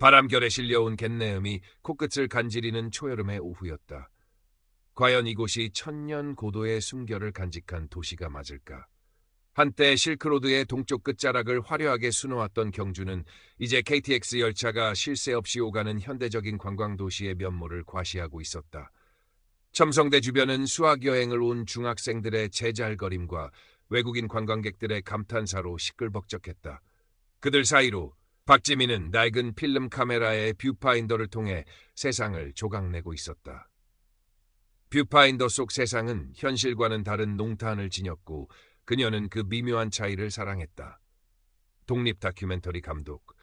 바람결에 실려온 갯내음이 코끝을 간지리는 초여름의 오후였다. 과연 이곳이 천년 고도의 숨결을 간직한 도시가 맞을까? 한때 실크로드의 동쪽 끝자락을 화려하게 수놓았던 경주는 이제 KTX 열차가 쉴 새 없이 오가는 현대적인 관광도시의 면모를 과시하고 있었다. 첨성대 주변은 수학여행을 온 중학생들의 제잘거림과 외국인 관광객들의 감탄사로 시끌벅적했다. 그들 사이로 박지민은 낡은 필름 카메라의 뷰파인더를 통해 세상을 조각내고 있었다. 뷰파인더 속 세상은 현실과는 다른 농탄을 지녔고 그녀는 그 미묘한 차이를 사랑했다. 독립 다큐멘터리 감독.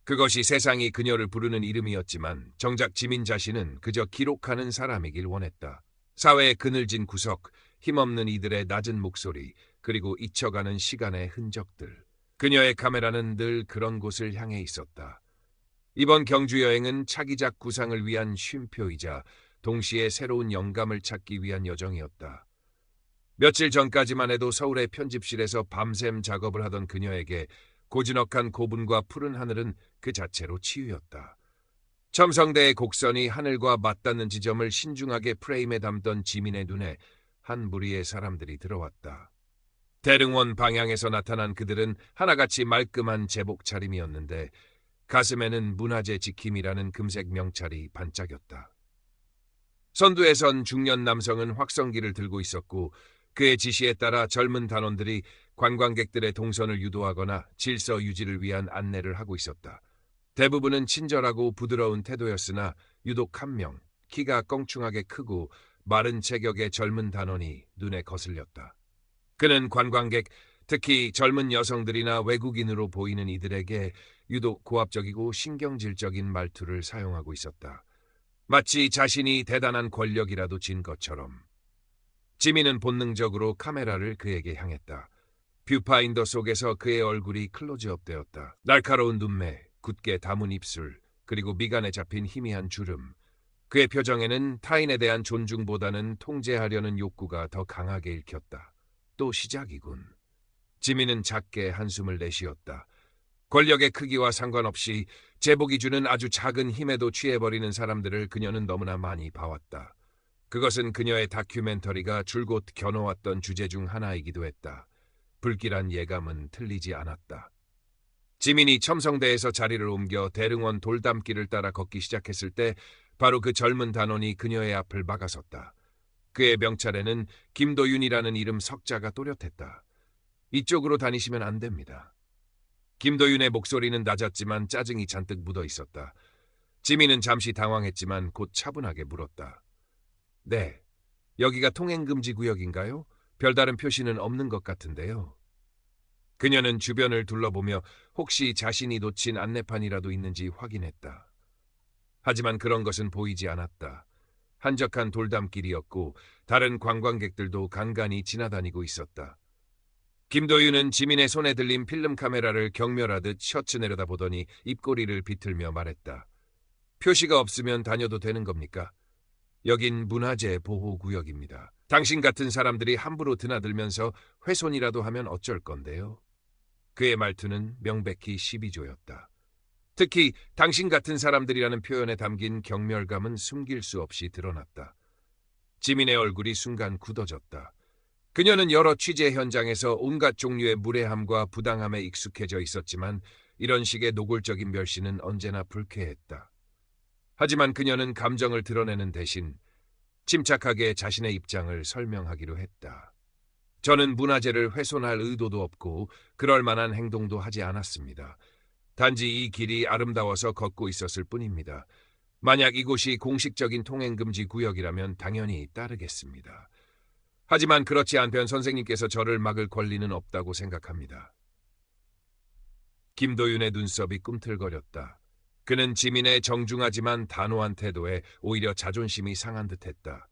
그것이 세상이 그녀를 부르는 이름이었지만 정작 지민 자신은 그저 기록하는 사람이길 원했다. 사회의 그늘진 구석, 힘없는 이들의 낮은 목소리, 그리고 잊혀가는 시간의 흔적들. 그녀의 카메라는 늘 그런 곳을 향해 있었다. 이번 경주 여행은 차기작 구상을 위한 쉼표이자 동시에 새로운 영감을 찾기 위한 여정이었다. 며칠 전까지만 해도 서울의 편집실에서 밤샘 작업을 하던 그녀에게 고즈넉한 고분과 푸른 하늘은 그 자체로 치유였다. 첨성대의 곡선이 하늘과 맞닿는 지점을 신중하게 프레임에 담던 지민의 눈에 한 무리의 사람들이 들어왔다. 대릉원 방향에서 나타난 그들은 하나같이 말끔한 제복 차림이었는데 가슴에는 문화재 지킴이라는 금색 명찰이 반짝였다. 선두에 선 중년 남성은 확성기를 들고 있었고 그의 지시에 따라 젊은 단원들이 관광객들의 동선을 유도하거나 질서 유지를 위한 안내를 하고 있었다. 대부분은 친절하고 부드러운 태도였으나 유독 한 명, 키가 껑충하게 크고 마른 체격의 젊은 단원이 눈에 거슬렸다. 그는 관광객, 특히 젊은 여성들이나 외국인으로 보이는 이들에게 유독 고압적이고 신경질적인 말투를 사용하고 있었다. 마치 자신이 대단한 권력이라도 진 것처럼. 지민은 본능적으로 카메라를 그에게 향했다. 뷰파인더 속에서 그의 얼굴이 클로즈업 되었다. 날카로운 눈매, 굳게 담은 입술, 그리고 미간에 잡힌 희미한 주름. 그의 표정에는 타인에 대한 존중보다는 통제하려는 욕구가 더 강하게 읽혔다. 또 시작이군. 지민은 작게 한숨을 내쉬었다. 권력의 크기와 상관없이 제복이 주는 아주 작은 힘에도 취해버리는 사람들을 그녀는 너무나 많이 봐왔다. 그것은 그녀의 다큐멘터리가 줄곧 겨눠왔던 주제 중 하나이기도 했다. 불길한 예감은 틀리지 않았다. 지민이 첨성대에서 자리를 옮겨 대릉원 돌담길을 따라 걷기 시작했을 때 바로 그 젊은 단원이 그녀의 앞을 막아섰다. 그의 명찰에는 김도윤이라는 이름 석자가 또렷했다. 이쪽으로 다니시면 안 됩니다. 김도윤의 목소리는 낮았지만 짜증이 잔뜩 묻어 있었다. 지민은 잠시 당황했지만 곧 차분하게 물었다. 네, 여기가 통행금지 구역인가요? 별다른 표시는 없는 것 같은데요. 그녀는 주변을 둘러보며 혹시 자신이 놓친 안내판이라도 있는지 확인했다. 하지만 그런 것은 보이지 않았다. 한적한 돌담길이었고 다른 관광객들도 간간히 지나다니고 있었다. 김도윤은 지민의 손에 들린 필름 카메라를 경멸하듯 셔츠 내려다보더니 입꼬리를 비틀며 말했다. 표시가 없으면 다녀도 되는 겁니까? 여긴 문화재 보호구역입니다. 당신 같은 사람들이 함부로 드나들면서 훼손이라도 하면 어쩔 건데요. 그의 말투는 명백히 시비조였다. 특히 당신 같은 사람들이라는 표현에 담긴 경멸감은 숨길 수 없이 드러났다. 지민의 얼굴이 순간 굳어졌다. 그녀는 여러 취재 현장에서 온갖 종류의 무례함과 부당함에 익숙해져 있었지만 이런 식의 노골적인 멸시는 언제나 불쾌했다. 하지만 그녀는 감정을 드러내는 대신 침착하게 자신의 입장을 설명하기로 했다. 저는 문화재를 훼손할 의도도 없고 그럴 만한 행동도 하지 않았습니다. 단지 이 길이 아름다워서 걷고 있었을 뿐입니다. 만약 이곳이 공식적인 통행금지 구역이라면 당연히 따르겠습니다. 하지만 그렇지 않다면 선생님께서 저를 막을 권리는 없다고 생각합니다. 김도윤의 눈썹이 꿈틀거렸다. 그는 지민의 정중하지만 단호한 태도에 오히려 자존심이 상한 듯했다.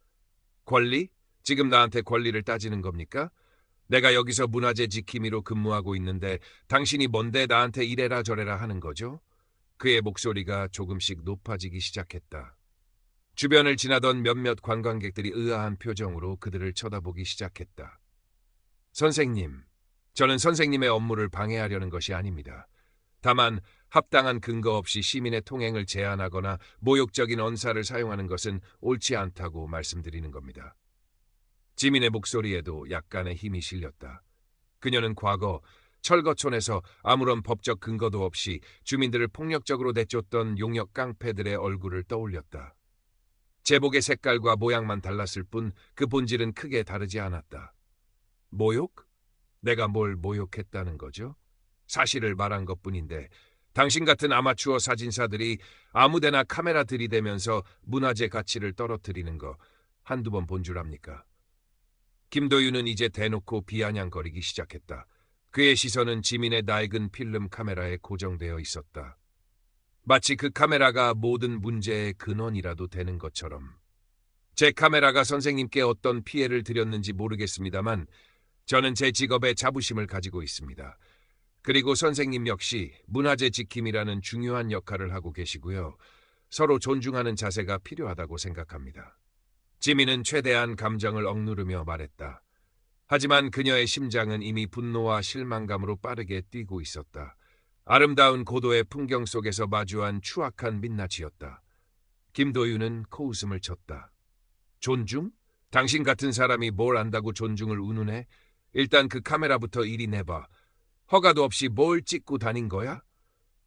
권리? 지금 나한테 권리를 따지는 겁니까? 내가 여기서 문화재 지킴이로 근무하고 있는데 당신이 뭔데 나한테 이래라 저래라 하는 거죠? 그의 목소리가 조금씩 높아지기 시작했다. 주변을 지나던 몇몇 관광객들이 의아한 표정으로 그들을 쳐다보기 시작했다. 선생님, 저는 선생님의 업무를 방해하려는 것이 아닙니다. 다만 합당한 근거 없이 시민의 통행을 제한하거나 모욕적인 언사를 사용하는 것은 옳지 않다고 말씀드리는 겁니다. 지민의 목소리에도 약간의 힘이 실렸다. 그녀는 과거 철거촌에서 아무런 법적 근거도 없이 주민들을 폭력적으로 내쫓던 용역 깡패들의 얼굴을 떠올렸다. 제복의 색깔과 모양만 달랐을 뿐 그 본질은 크게 다르지 않았다. 모욕? 내가 뭘 모욕했다는 거죠? 사실을 말한 것뿐인데 당신 같은 아마추어 사진사들이 아무데나 카메라 들이대면서 문화재 가치를 떨어뜨리는 거 한두 번 본 줄 압니까? 김도윤은 이제 대놓고 비아냥거리기 시작했다. 그의 시선은 지민의 낡은 필름 카메라에 고정되어 있었다. 마치 그 카메라가 모든 문제의 근원이라도 되는 것처럼. 제 카메라가 선생님께 어떤 피해를 드렸는지 모르겠습니다만 저는 제 직업에 자부심을 가지고 있습니다. 그리고 선생님 역시 문화재 지킴이라는 중요한 역할을 하고 계시고요. 서로 존중하는 자세가 필요하다고 생각합니다. 지민은 최대한 감정을 억누르며 말했다. 하지만 그녀의 심장은 이미 분노와 실망감으로 빠르게 뛰고 있었다. 아름다운 고도의 풍경 속에서 마주한 추악한 민낯이었다. 김도윤은 코웃음을 쳤다. 존중? 당신 같은 사람이 뭘 안다고 존중을 운운해? 일단 그 카메라부터 이리 내봐. 허가도 없이 뭘 찍고 다닌 거야?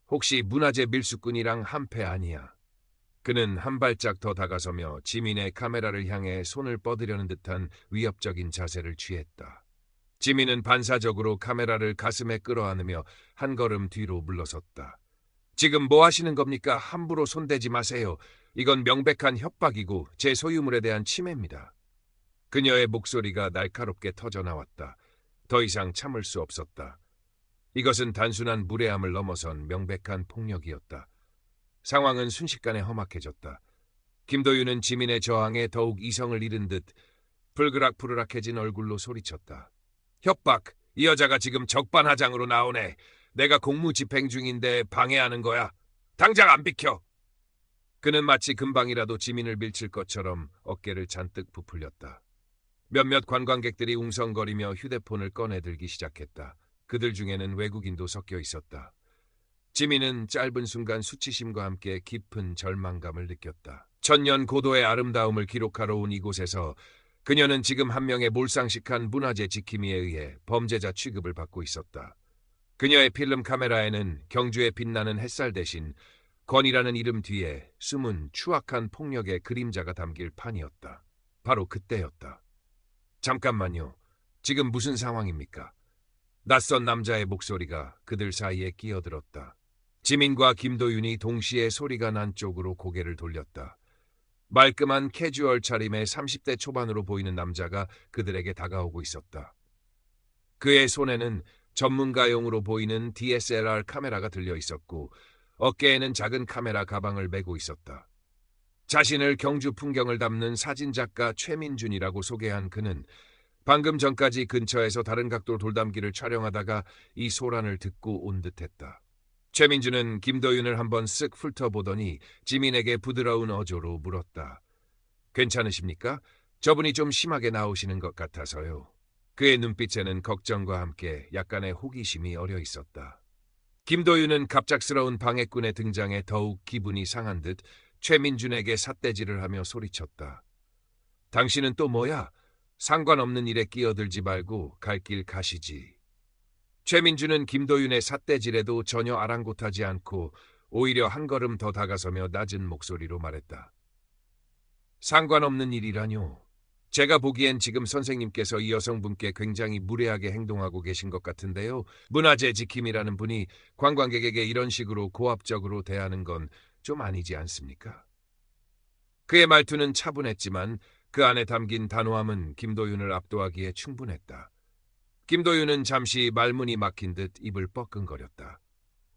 혹시 문화재 밀수꾼이랑 한패 아니야? 그는 한 발짝 더 다가서며 지민의 카메라를 향해 손을 뻗으려는 듯한 위협적인 자세를 취했다. 지민은 반사적으로 카메라를 가슴에 끌어안으며 한 걸음 뒤로 물러섰다. 지금 뭐 하시는 겁니까? 함부로 손대지 마세요. 이건 명백한 협박이고 제 소유물에 대한 침해입니다. 그녀의 목소리가 날카롭게 터져나왔다. 더 이상 참을 수 없었다. 이것은 단순한 무례함을 넘어선 명백한 폭력이었다. 상황은 순식간에 험악해졌다. 김도윤은 지민의 저항에 더욱 이성을 잃은 듯 불그락푸르락해진 얼굴로 소리쳤다. 협박! 이 여자가 지금 적반하장으로 나오네. 내가 공무 집행 중인데 방해하는 거야. 당장 안 비켜! 그는 마치 금방이라도 지민을 밀칠 것처럼 어깨를 잔뜩 부풀렸다. 몇몇 관광객들이 웅성거리며 휴대폰을 꺼내들기 시작했다. 그들 중에는 외국인도 섞여 있었다. 지민은 짧은 순간 수치심과 함께 깊은 절망감을 느꼈다. 천년 고도의 아름다움을 기록하러 온 이곳에서 그녀는 지금 한 명의 몰상식한 문화재 지킴이에 의해 범죄자 취급을 받고 있었다. 그녀의 필름 카메라에는 경주에 빛나는 햇살 대신 건이라는 이름 뒤에 숨은 추악한 폭력의 그림자가 담길 판이었다. 바로 그때였다. 잠깐만요. 지금 무슨 상황입니까? 낯선 남자의 목소리가 그들 사이에 끼어들었다. 지민과 김도윤이 동시에 소리가 난 쪽으로 고개를 돌렸다. 말끔한 캐주얼 차림의 30대 초반으로 보이는 남자가 그들에게 다가오고 있었다. 그의 손에는 전문가용으로 보이는 DSLR 카메라가 들려 있었고 어깨에는 작은 카메라 가방을 메고 있었다. 자신을 경주 풍경을 담는 사진작가 최민준이라고 소개한 그는 방금 전까지 근처에서 다른 각도 돌담기를 촬영하다가 이 소란을 듣고 온 듯했다. 최민준은 김도윤을 한번 쓱 훑어보더니 지민에게 부드러운 어조로 물었다. 괜찮으십니까? 저분이 좀 심하게 나오시는 것 같아서요. 그의 눈빛에는 걱정과 함께 약간의 호기심이 어려 있었다. 김도윤은 갑작스러운 방해꾼의 등장에 더욱 기분이 상한 듯 최민준에게 삿대질을 하며 소리쳤다. 당신은 또 뭐야? 상관없는 일에 끼어들지 말고 갈 길 가시지. 최민준은 김도윤의 삿대질에도 전혀 아랑곳하지 않고 오히려 한 걸음 더 다가서며 낮은 목소리로 말했다. 상관없는 일이라뇨. 제가 보기엔 지금 선생님께서 이 여성분께 굉장히 무례하게 행동하고 계신 것 같은데요. 문화재 지킴이라는 분이 관광객에게 이런 식으로 고압적으로 대하는 건 좀 아니지 않습니까? 그의 말투는 차분했지만 그 안에 담긴 단호함은 김도윤을 압도하기에 충분했다. 김도윤은 잠시 말문이 막힌 듯 입을 뻐끔거렸다.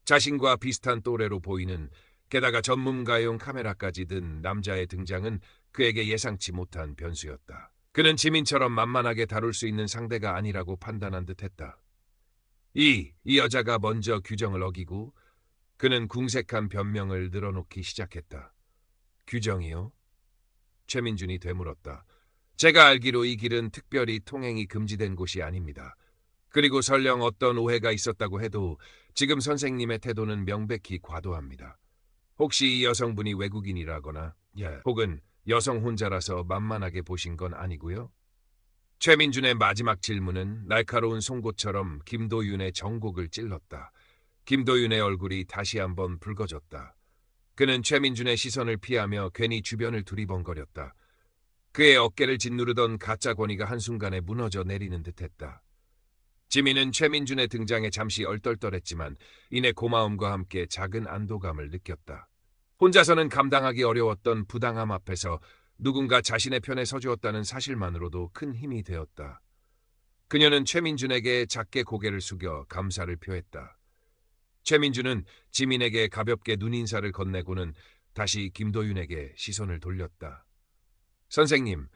자신과 비슷한 또래로 보이는 게다가 전문가용 카메라까지 든 남자의 등장은 그에게 예상치 못한 변수였다. 그는 지민처럼 만만하게 다룰 수 있는 상대가 아니라고 판단한 듯했다. 이 여자가 먼저 규정을 어기고 그는 궁색한 변명을 늘어놓기 시작했다. 규정이요? 최민준이 되물었다. 제가 알기로 이 길은 특별히 통행이 금지된 곳이 아닙니다. 그리고 설령 어떤 오해가 있었다고 해도 지금 선생님의 태도는 명백히 과도합니다. 혹시 이 여성분이 외국인이라거나 혹은 여성 혼자라서 만만하게 보신 건 아니고요? 최민준의 마지막 질문은 날카로운 송곳처럼 김도윤의 정곡을 찔렀다. 김도윤의 얼굴이 다시 한번 붉어졌다. 그는 최민준의 시선을 피하며 괜히 주변을 두리번거렸다. 그의 어깨를 짓누르던 가짜 권위가 한순간에 무너져 내리는 듯했다. 지민은 최민준의 등장에 잠시 얼떨떨했지만 이내 고마움과 함께 작은 안도감을 느꼈다. 혼자서는 감당하기 어려웠던 부당함 앞에서 누군가 자신의 편에 서주었다는 사실만으로도 큰 힘이 되었다. 그녀는 최민준에게 작게 고개를 숙여 감사를 표했다. 최민준은 지민에게 가볍게 눈인사를 건네고는 다시 김도윤에게 시선을 돌렸다. 선생님,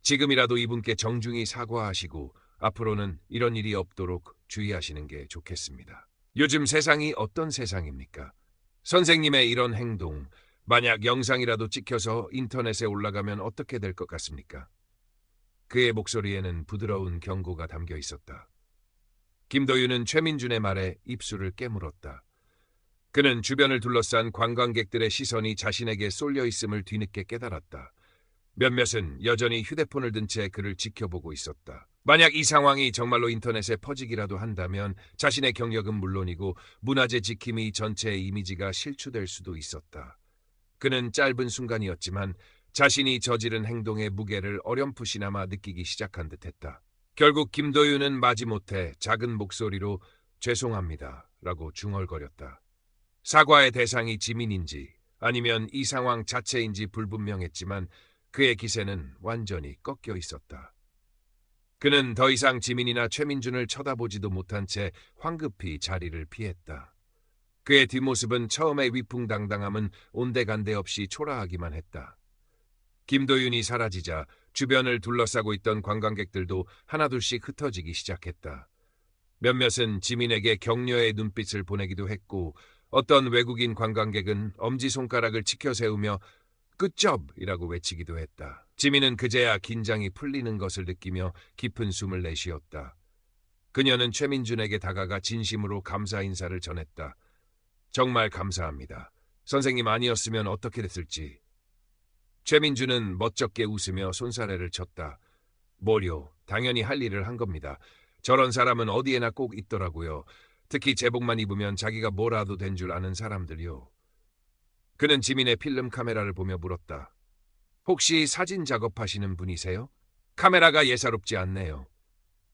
지금이라도 이분께 정중히 사과하시고 앞으로는 이런 일이 없도록 주의하시는 게 좋겠습니다. 요즘 세상이 어떤 세상입니까? 선생님의 이런 행동, 만약 영상이라도 찍혀서 인터넷에 올라가면 어떻게 될 것 같습니까? 그의 목소리에는 부드러운 경고가 담겨 있었다. 김도윤은 최민준의 말에 입술을 깨물었다. 그는 주변을 둘러싼 관광객들의 시선이 자신에게 쏠려 있음을 뒤늦게 깨달았다. 몇몇은 여전히 휴대폰을 든 채 그를 지켜보고 있었다. 만약 이 상황이 정말로 인터넷에 퍼지기라도 한다면 자신의 경력은 물론이고 문화재 지킴이 전체의 이미지가 실추될 수도 있었다. 그는 짧은 순간이었지만 자신이 저지른 행동의 무게를 어렴풋이나마 느끼기 시작한 듯했다. 결국 김도윤은 마지못해 작은 목소리로 죄송합니다 라고 중얼거렸다. 사과의 대상이 지민인지 아니면 이 상황 자체인지 불분명했지만 그의 기세는 완전히 꺾여 있었다. 그는 더 이상 지민이나 최민준을 쳐다보지도 못한 채 황급히 자리를 피했다. 그의 뒷모습은 처음의 위풍당당함은 온데간데 없이 초라하기만 했다. 김도윤이 사라지자 주변을 둘러싸고 있던 관광객들도 하나둘씩 흩어지기 시작했다. 몇몇은 지민에게 격려의 눈빛을 보내기도 했고 어떤 외국인 관광객은 엄지손가락을 치켜 세우며 굿잡이라고 외치기도 했다. 지민은 그제야 긴장이 풀리는 것을 느끼며 깊은 숨을 내쉬었다. 그녀는 최민준에게 다가가 진심으로 감사 인사를 전했다. 정말 감사합니다. 선생님 아니었으면 어떻게 됐을지. 최민준은 멋쩍게 웃으며 손사래를 쳤다. 뭐요, 당연히 할 일을 한 겁니다. 저런 사람은 어디에나 꼭 있더라고요. 특히 제복만 입으면 자기가 뭐라도 된 줄 아는 사람들이요. 그는 지민의 필름 카메라를 보며 물었다. 혹시 사진 작업하시는 분이세요? 카메라가 예사롭지 않네요.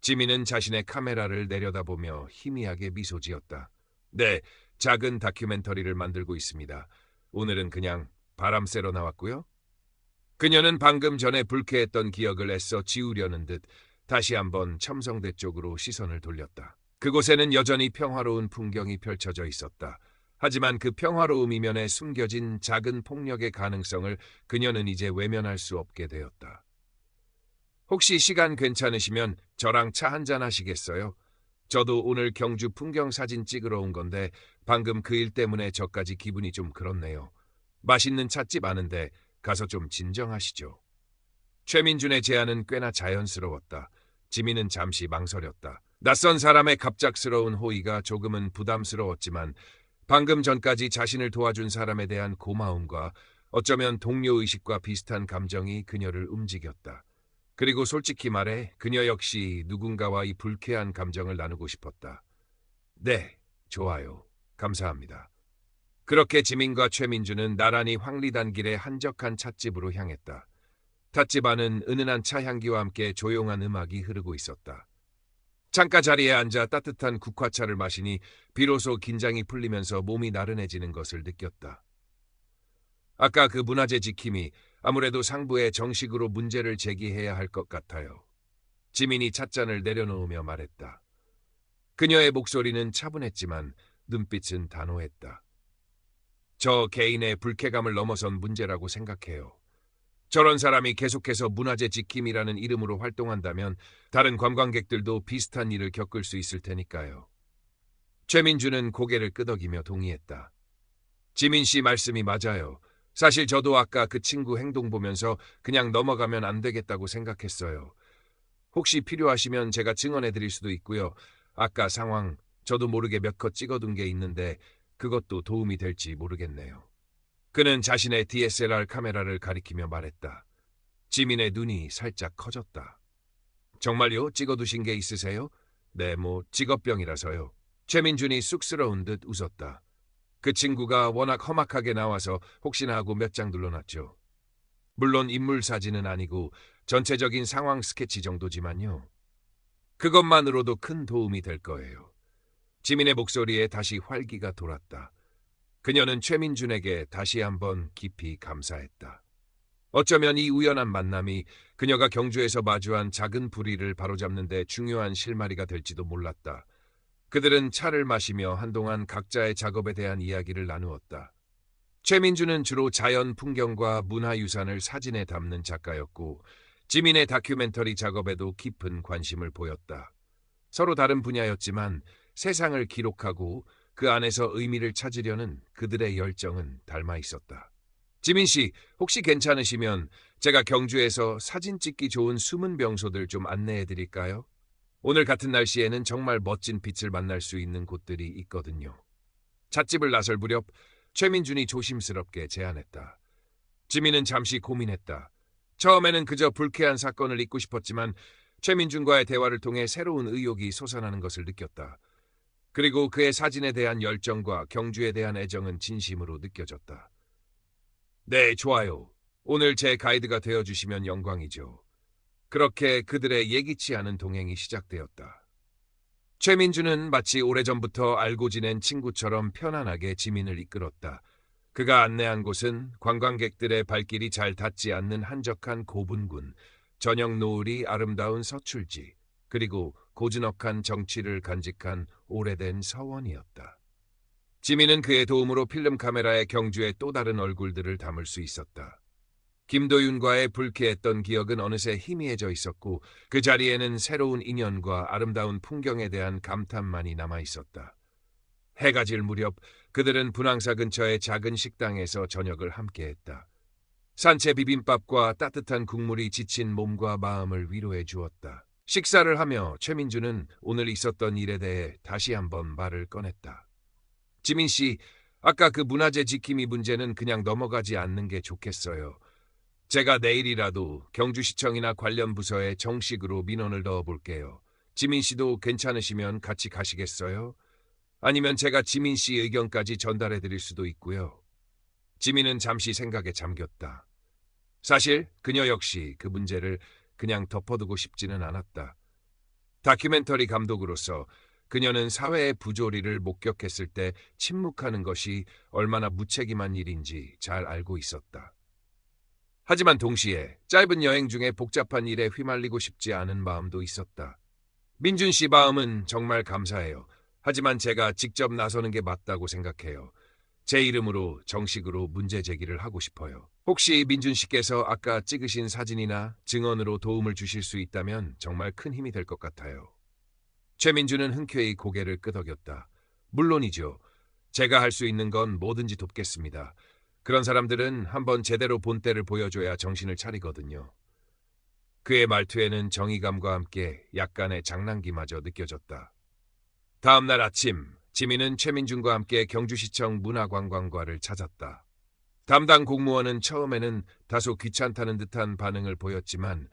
지민은 자신의 카메라를 내려다보며 희미하게 미소 지었다. 네, 작은 다큐멘터리를 만들고 있습니다. 오늘은 그냥 바람 쐬러 나왔고요. 그녀는 방금 전에 불쾌했던 기억을 애써 지우려는 듯 다시 한번 첨성대 쪽으로 시선을 돌렸다. 그곳에는 여전히 평화로운 풍경이 펼쳐져 있었다. 하지만 그 평화로움 이면에 숨겨진 작은 폭력의 가능성을 그녀는 이제 외면할 수 없게 되었다. 혹시 시간 괜찮으시면 저랑 차 한잔 하시겠어요? 저도 오늘 경주 풍경 사진 찍으러 온 건데 방금 그 일 때문에 저까지 기분이 좀 그렇네요. 맛있는 찻집 아는데 가서 좀 진정하시죠. 최민준의 제안은 꽤나 자연스러웠다. 지민은 잠시 망설였다. 낯선 사람의 갑작스러운 호의가 조금은 부담스러웠지만 방금 전까지 자신을 도와준 사람에 대한 고마움과 어쩌면 동료의식과 비슷한 감정이 그녀를 움직였다. 그리고 솔직히 말해 그녀 역시 누군가와 이 불쾌한 감정을 나누고 싶었다. 네, 좋아요. 감사합니다. 그렇게 지민과 최민준은 나란히 황리단길의 한적한 찻집으로 향했다. 찻집 안은 은은한 차 향기와 함께 조용한 음악이 흐르고 있었다. 창가 자리에 앉아 따뜻한 국화차를 마시니 비로소 긴장이 풀리면서 몸이 나른해지는 것을 느꼈다. 아까 그 문화재 지킴이 아무래도 상부에 정식으로 문제를 제기해야 할 것 같아요. 지민이 찻잔을 내려놓으며 말했다. 그녀의 목소리는 차분했지만 눈빛은 단호했다. 저 개인의 불쾌감을 넘어선 문제라고 생각해요. 저런 사람이 계속해서 문화재 지킴이라는 이름으로 활동한다면 다른 관광객들도 비슷한 일을 겪을 수 있을 테니까요. 최민준은 고개를 끄덕이며 동의했다. 지민 씨 말씀이 맞아요. 사실 저도 아까 그 친구 행동 보면서 그냥 넘어가면 안 되겠다고 생각했어요. 혹시 필요하시면 제가 증언해 드릴 수도 있고요. 아까 상황 저도 모르게 몇 컷 찍어둔 게 있는데 그것도 도움이 될지 모르겠네요. 그는 자신의 DSLR 카메라를 가리키며 말했다. 지민의 눈이 살짝 커졌다. 정말요? 찍어두신 게 있으세요? 네, 직업병이라서요. 최민준이 쑥스러운 듯 웃었다. 그 친구가 워낙 험악하게 나와서 혹시나 하고 몇 장 눌러놨죠. 물론 인물 사진은 아니고 전체적인 상황 스케치 정도지만요. 그것만으로도 큰 도움이 될 거예요. 지민의 목소리에 다시 활기가 돌았다. 그녀는 최민준에게 다시 한번 깊이 감사했다. 어쩌면 이 우연한 만남이 그녀가 경주에서 마주한 작은 불의를 바로잡는 데 중요한 실마리가 될지도 몰랐다. 그들은 차를 마시며 한동안 각자의 작업에 대한 이야기를 나누었다. 최민준은 주로 자연 풍경과 문화유산을 사진에 담는 작가였고 지민의 다큐멘터리 작업에도 깊은 관심을 보였다. 서로 다른 분야였지만 세상을 기록하고 그 안에서 의미를 찾으려는 그들의 열정은 닮아 있었다. 지민 씨, 혹시 괜찮으시면 제가 경주에서 사진 찍기 좋은 숨은 명소들 좀 안내해 드릴까요? 오늘 같은 날씨에는 정말 멋진 빛을 만날 수 있는 곳들이 있거든요. 찻집을 나설 무렵 최민준이 조심스럽게 제안했다. 지민은 잠시 고민했다. 처음에는 그저 불쾌한 사건을 잊고 싶었지만 최민준과의 대화를 통해 새로운 의욕이 솟아나는 것을 느꼈다. 그리고 그의 사진에 대한 열정과 경주에 대한 애정은 진심으로 느껴졌다. 네, 좋아요. 오늘 제 가이드가 되어주시면 영광이죠. 그렇게 그들의 예기치 않은 동행이 시작되었다. 최민준은 마치 오래전부터 알고 지낸 친구처럼 편안하게 지민을 이끌었다. 그가 안내한 곳은 관광객들의 발길이 잘 닿지 않는 한적한 고분군, 저녁 노을이 아름다운 서출지, 그리고 고즈넉한 정취를 간직한 오래된 서원이었다. 지민은 그의 도움으로 필름 카메라에 경주의 또 다른 얼굴들을 담을 수 있었다. 김도윤과의 불쾌했던 기억은 어느새 희미해져 있었고 그 자리에는 새로운 인연과 아름다운 풍경에 대한 감탄만이 남아 있었다. 해가 질 무렵 그들은 분황사 근처의 작은 식당에서 저녁을 함께했다. 산채 비빔밥과 따뜻한 국물이 지친 몸과 마음을 위로해 주었다. 식사를 하며 최민준은 오늘 있었던 일에 대해 다시 한번 말을 꺼냈다. 지민 씨, 아까 그 문화재 지킴이 문제는 그냥 넘어가지 않는 게 좋겠어요. 제가 내일이라도 경주시청이나 관련 부서에 정식으로 민원을 넣어볼게요. 지민 씨도 괜찮으시면 같이 가시겠어요? 아니면 제가 지민 씨 의견까지 전달해드릴 수도 있고요. 지민은 잠시 생각에 잠겼다. 사실 그녀 역시 그 문제를 그냥 덮어두고 싶지는 않았다. 다큐멘터리 감독으로서 그녀는 사회의 부조리를 목격했을 때 침묵하는 것이 얼마나 무책임한 일인지 잘 알고 있었다. 하지만 동시에 짧은 여행 중에 복잡한 일에 휘말리고 싶지 않은 마음도 있었다. 민준 씨 마음은 정말 감사해요. 하지만 제가 직접 나서는 게 맞다고 생각해요. 제 이름으로 정식으로 문제 제기를 하고 싶어요. 혹시 민준 씨께서 아까 찍으신 사진이나 증언으로 도움을 주실 수 있다면 정말 큰 힘이 될 것 같아요. 최민준은 흔쾌히 고개를 끄덕였다. 물론이죠. 제가 할 수 있는 건 뭐든지 돕겠습니다. 그런 사람들은 한번 제대로 본때를 보여줘야 정신을 차리거든요. 그의 말투에는 정의감과 함께 약간의 장난기마저 느껴졌다. 다음 날 아침, 지민은 최민준과 함께 경주시청 문화관광과를 찾았다. 담당 공무원은 처음에는 다소 귀찮다는 듯한 반응을 보였지만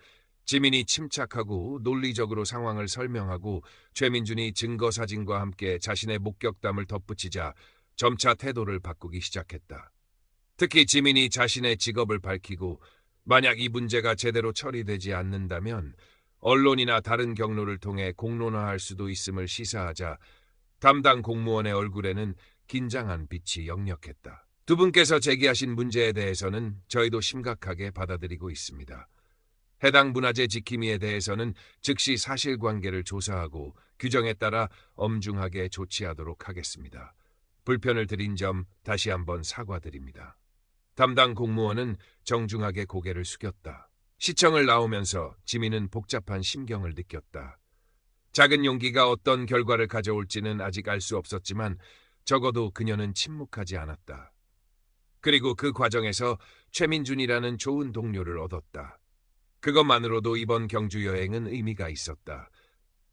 지민이 침착하고 논리적으로 상황을 설명하고 최민준이 증거 사진과 함께 자신의 목격담을 덧붙이자 점차 태도를 바꾸기 시작했다. 특히 지민이 자신의 직업을 밝히고 만약 이 문제가 제대로 처리되지 않는다면 언론이나 다른 경로를 통해 공론화할 수도 있음을 시사하자 담당 공무원의 얼굴에는 긴장한 빛이 역력했다. 두 분께서 제기하신 문제에 대해서는 저희도 심각하게 받아들이고 있습니다. 해당 문화재 지킴이에 대해서는 즉시 사실관계를 조사하고 규정에 따라 엄중하게 조치하도록 하겠습니다. 불편을 드린 점 다시 한번 사과드립니다. 담당 공무원은 정중하게 고개를 숙였다. 시청을 나오면서 지민은 복잡한 심경을 느꼈다. 작은 용기가 어떤 결과를 가져올지는 아직 알 수 없었지만 적어도 그녀는 침묵하지 않았다. 그리고 그 과정에서 최민준이라는 좋은 동료를 얻었다. 그것만으로도 이번 경주 여행은 의미가 있었다.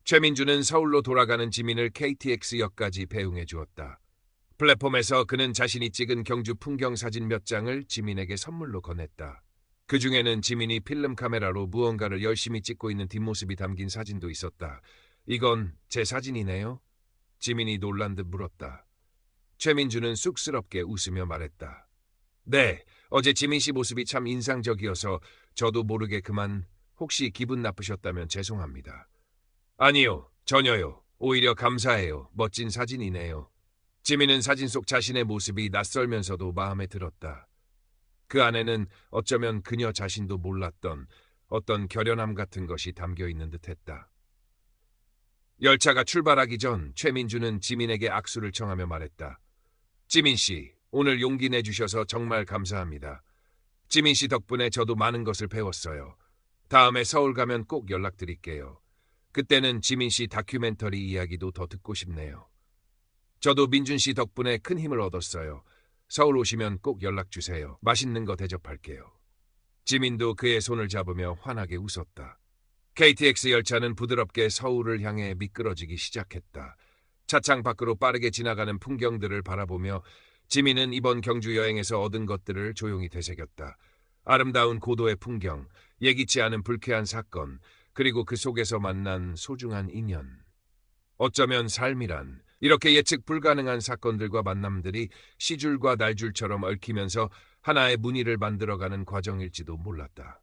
최민주는 서울로 돌아가는 지민을 KTX역까지 배웅해 주었다. 플랫폼에서 그는 자신이 찍은 경주 풍경 사진 몇 장을 지민에게 선물로 건넸다. 그 중에는 지민이 필름 카메라로 무언가를 열심히 찍고 있는 뒷모습이 담긴 사진도 있었다. 이건 제 사진이네요? 지민이 놀란 듯 물었다. 최민주는 쑥스럽게 웃으며 말했다. 네, 어제 지민 씨 모습이 참 인상적이어서 저도 모르게 그만 혹시 기분 나쁘셨다면 죄송합니다. 아니요, 전혀요. 오히려 감사해요. 멋진 사진이네요. 지민은 사진 속 자신의 모습이 낯설면서도 마음에 들었다. 그 안에는 어쩌면 그녀 자신도 몰랐던 어떤 결연함 같은 것이 담겨 있는 듯했다. 열차가 출발하기 전 최민주는 지민에게 악수를 청하며 말했다. 지민 씨, 오늘 용기 내주셔서 정말 감사합니다. 지민 씨 덕분에 저도 많은 것을 배웠어요. 다음에 서울 가면 꼭 연락드릴게요. 그때는 지민 씨 다큐멘터리 이야기도 더 듣고 싶네요. 저도 민준 씨 덕분에 큰 힘을 얻었어요. 서울 오시면 꼭 연락 주세요. 맛있는 거 대접할게요. 지민도 그의 손을 잡으며 환하게 웃었다. KTX 열차는 부드럽게 서울을 향해 미끄러지기 시작했다. 차창 밖으로 빠르게 지나가는 풍경들을 바라보며 지민은 이번 경주 여행에서 얻은 것들을 조용히 되새겼다. 아름다운 고도의 풍경, 예기치 않은 불쾌한 사건, 그리고 그 속에서 만난 소중한 인연. 어쩌면 삶이란 이렇게 예측 불가능한 사건들과 만남들이 시줄과 날줄처럼 얽히면서 하나의 무늬를 만들어가는 과정일지도 몰랐다.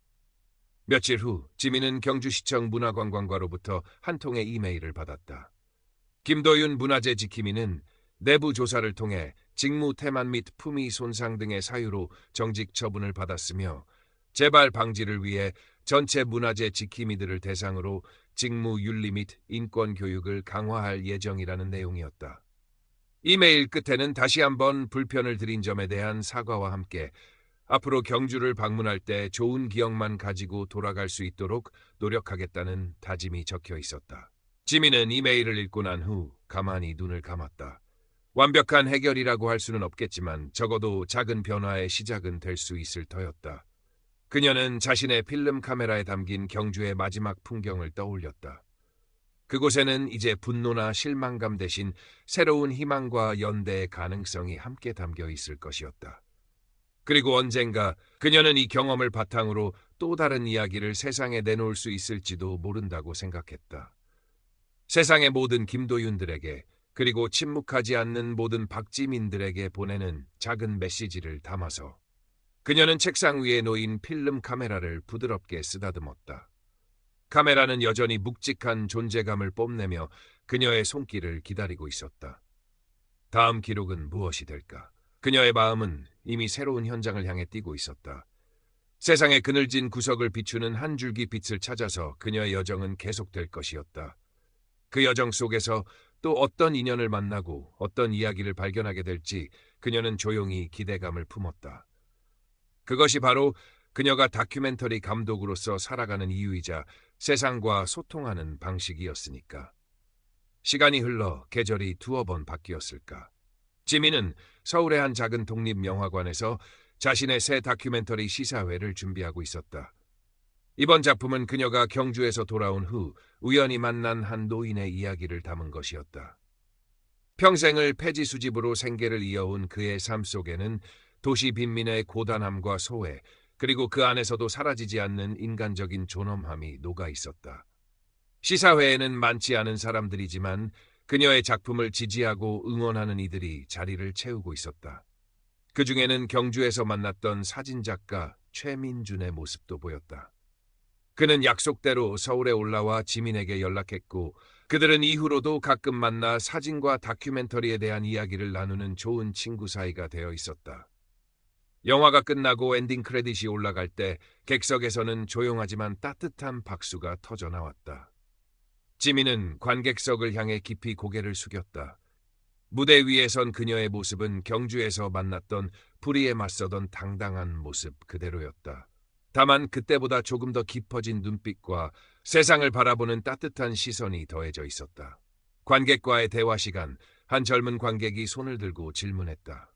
며칠 후 지민은 경주시청 문화관광과로부터 한 통의 이메일을 받았다. 김도윤 문화재 지킴이는 내부 조사를 통해 직무 태만 및 품위 손상 등의 사유로 정직 처분을 받았으며 재발 방지를 위해 전체 문화재 지킴이들을 대상으로 직무 윤리 및 인권 교육을 강화할 예정이라는 내용이었다. 이메일 끝에는 다시 한번 불편을 드린 점에 대한 사과와 함께 앞으로 경주를 방문할 때 좋은 기억만 가지고 돌아갈 수 있도록 노력하겠다는 다짐이 적혀 있었다. 지민은 이메일을 읽고 난 후 가만히 눈을 감았다. 완벽한 해결이라고 할 수는 없겠지만 적어도 작은 변화의 시작은 될 수 있을 터였다. 그녀는 자신의 필름 카메라에 담긴 경주의 마지막 풍경을 떠올렸다. 그곳에는 이제 분노나 실망감 대신 새로운 희망과 연대의 가능성이 함께 담겨 있을 것이었다. 그리고 언젠가 그녀는 이 경험을 바탕으로 또 다른 이야기를 세상에 내놓을 수 있을지도 모른다고 생각했다. 세상의 모든 김도윤들에게 그리고 침묵하지 않는 모든 박지민들에게 보내는 작은 메시지를 담아서 그녀는 책상 위에 놓인 필름 카메라를 부드럽게 쓰다듬었다. 카메라는 여전히 묵직한 존재감을 뽐내며 그녀의 손길을 기다리고 있었다. 다음 기록은 무엇이 될까? 그녀의 마음은 이미 새로운 현장을 향해 뛰고 있었다. 세상의 그늘진 구석을 비추는 한 줄기 빛을 찾아서 그녀의 여정은 계속될 것이었다. 그 여정 속에서 또 어떤 인연을 만나고 어떤 이야기를 발견하게 될지 그녀는 조용히 기대감을 품었다. 그것이 바로 그녀가 다큐멘터리 감독으로서 살아가는 이유이자 세상과 소통하는 방식이었으니까. 시간이 흘러 계절이 두어 번 바뀌었을까. 지민은 서울의 한 작은 독립영화관에서 자신의 새 다큐멘터리 시사회를 준비하고 있었다. 이번 작품은 그녀가 경주에서 돌아온 후 우연히 만난 한 노인의 이야기를 담은 것이었다. 평생을 폐지 수집으로 생계를 이어온 그의 삶 속에는 도시 빈민의 고단함과 소외, 그리고 그 안에서도 사라지지 않는 인간적인 존엄함이 녹아 있었다. 시사회에는 많지 않은 사람들이지만 그녀의 작품을 지지하고 응원하는 이들이 자리를 채우고 있었다. 그 중에는 경주에서 만났던 사진작가 최민준의 모습도 보였다. 그는 약속대로 서울에 올라와 지민에게 연락했고 그들은 이후로도 가끔 만나 사진과 다큐멘터리에 대한 이야기를 나누는 좋은 친구 사이가 되어 있었다. 영화가 끝나고 엔딩 크레딧이 올라갈 때 객석에서는 조용하지만 따뜻한 박수가 터져 나왔다. 지민은 관객석을 향해 깊이 고개를 숙였다. 무대 위에 선 그녀의 모습은 경주에서 만났던 불의에 맞서던 당당한 모습 그대로였다. 다만 그때보다 조금 더 깊어진 눈빛과 세상을 바라보는 따뜻한 시선이 더해져 있었다. 관객과의 대화 시간, 한 젊은 관객이 손을 들고 질문했다.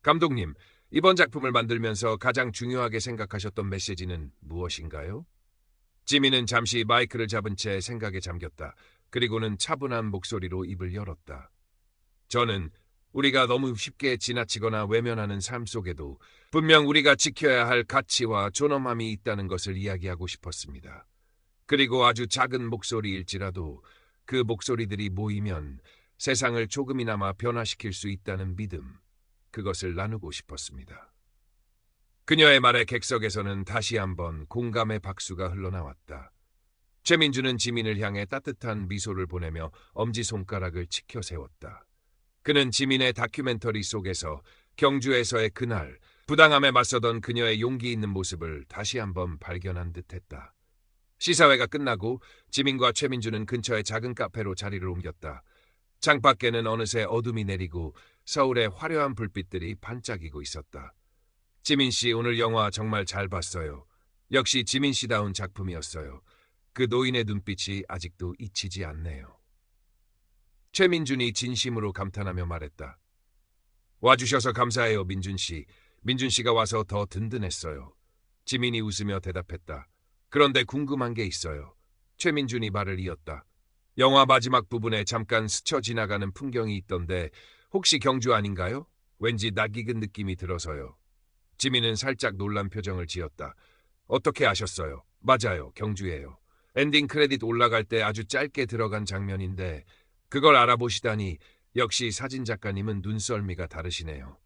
감독님, 이번 작품을 만들면서 가장 중요하게 생각하셨던 메시지는 무엇인가요? 지민은 잠시 마이크를 잡은 채 생각에 잠겼다. 그리고는 차분한 목소리로 입을 열었다. 저는 우리가 너무 쉽게 지나치거나 외면하는 삶 속에도 분명 우리가 지켜야 할 가치와 존엄함이 있다는 것을 이야기하고 싶었습니다. 그리고 아주 작은 목소리일지라도 그 목소리들이 모이면 세상을 조금이나마 변화시킬 수 있다는 믿음, 그것을 나누고 싶었습니다. 그녀의 말에 객석에서는 다시 한번 공감의 박수가 흘러나왔다. 최민주는 지민을 향해 따뜻한 미소를 보내며 엄지손가락을 치켜 세웠다. 그는 지민의 다큐멘터리 속에서 경주에서의 그날 부당함에 맞서던 그녀의 용기 있는 모습을 다시 한번 발견한 듯했다. 시사회가 끝나고 지민과 최민주는 근처의 작은 카페로 자리를 옮겼다. 창밖에는 어느새 어둠이 내리고 서울의 화려한 불빛들이 반짝이고 있었다. 지민 씨, 오늘 영화 정말 잘 봤어요. 역시 지민 씨다운 작품이었어요. 그 노인의 눈빛이 아직도 잊히지 않네요. 최민준이 진심으로 감탄하며 말했다. 와주셔서 감사해요, 민준 씨. 민준 씨가 와서 더 든든했어요. 지민이 웃으며 대답했다. 그런데 궁금한 게 있어요. 최민준이 말을 이었다. 영화 마지막 부분에 잠깐 스쳐 지나가는 풍경이 있던데 혹시 경주 아닌가요? 왠지 낯익은 느낌이 들어서요. 지민은 살짝 놀란 표정을 지었다. 어떻게 아셨어요? 맞아요, 경주예요. 엔딩 크레딧 올라갈 때 아주 짧게 들어간 장면인데 그걸 알아보시다니 역시 사진작가님은 눈썰미가 다르시네요.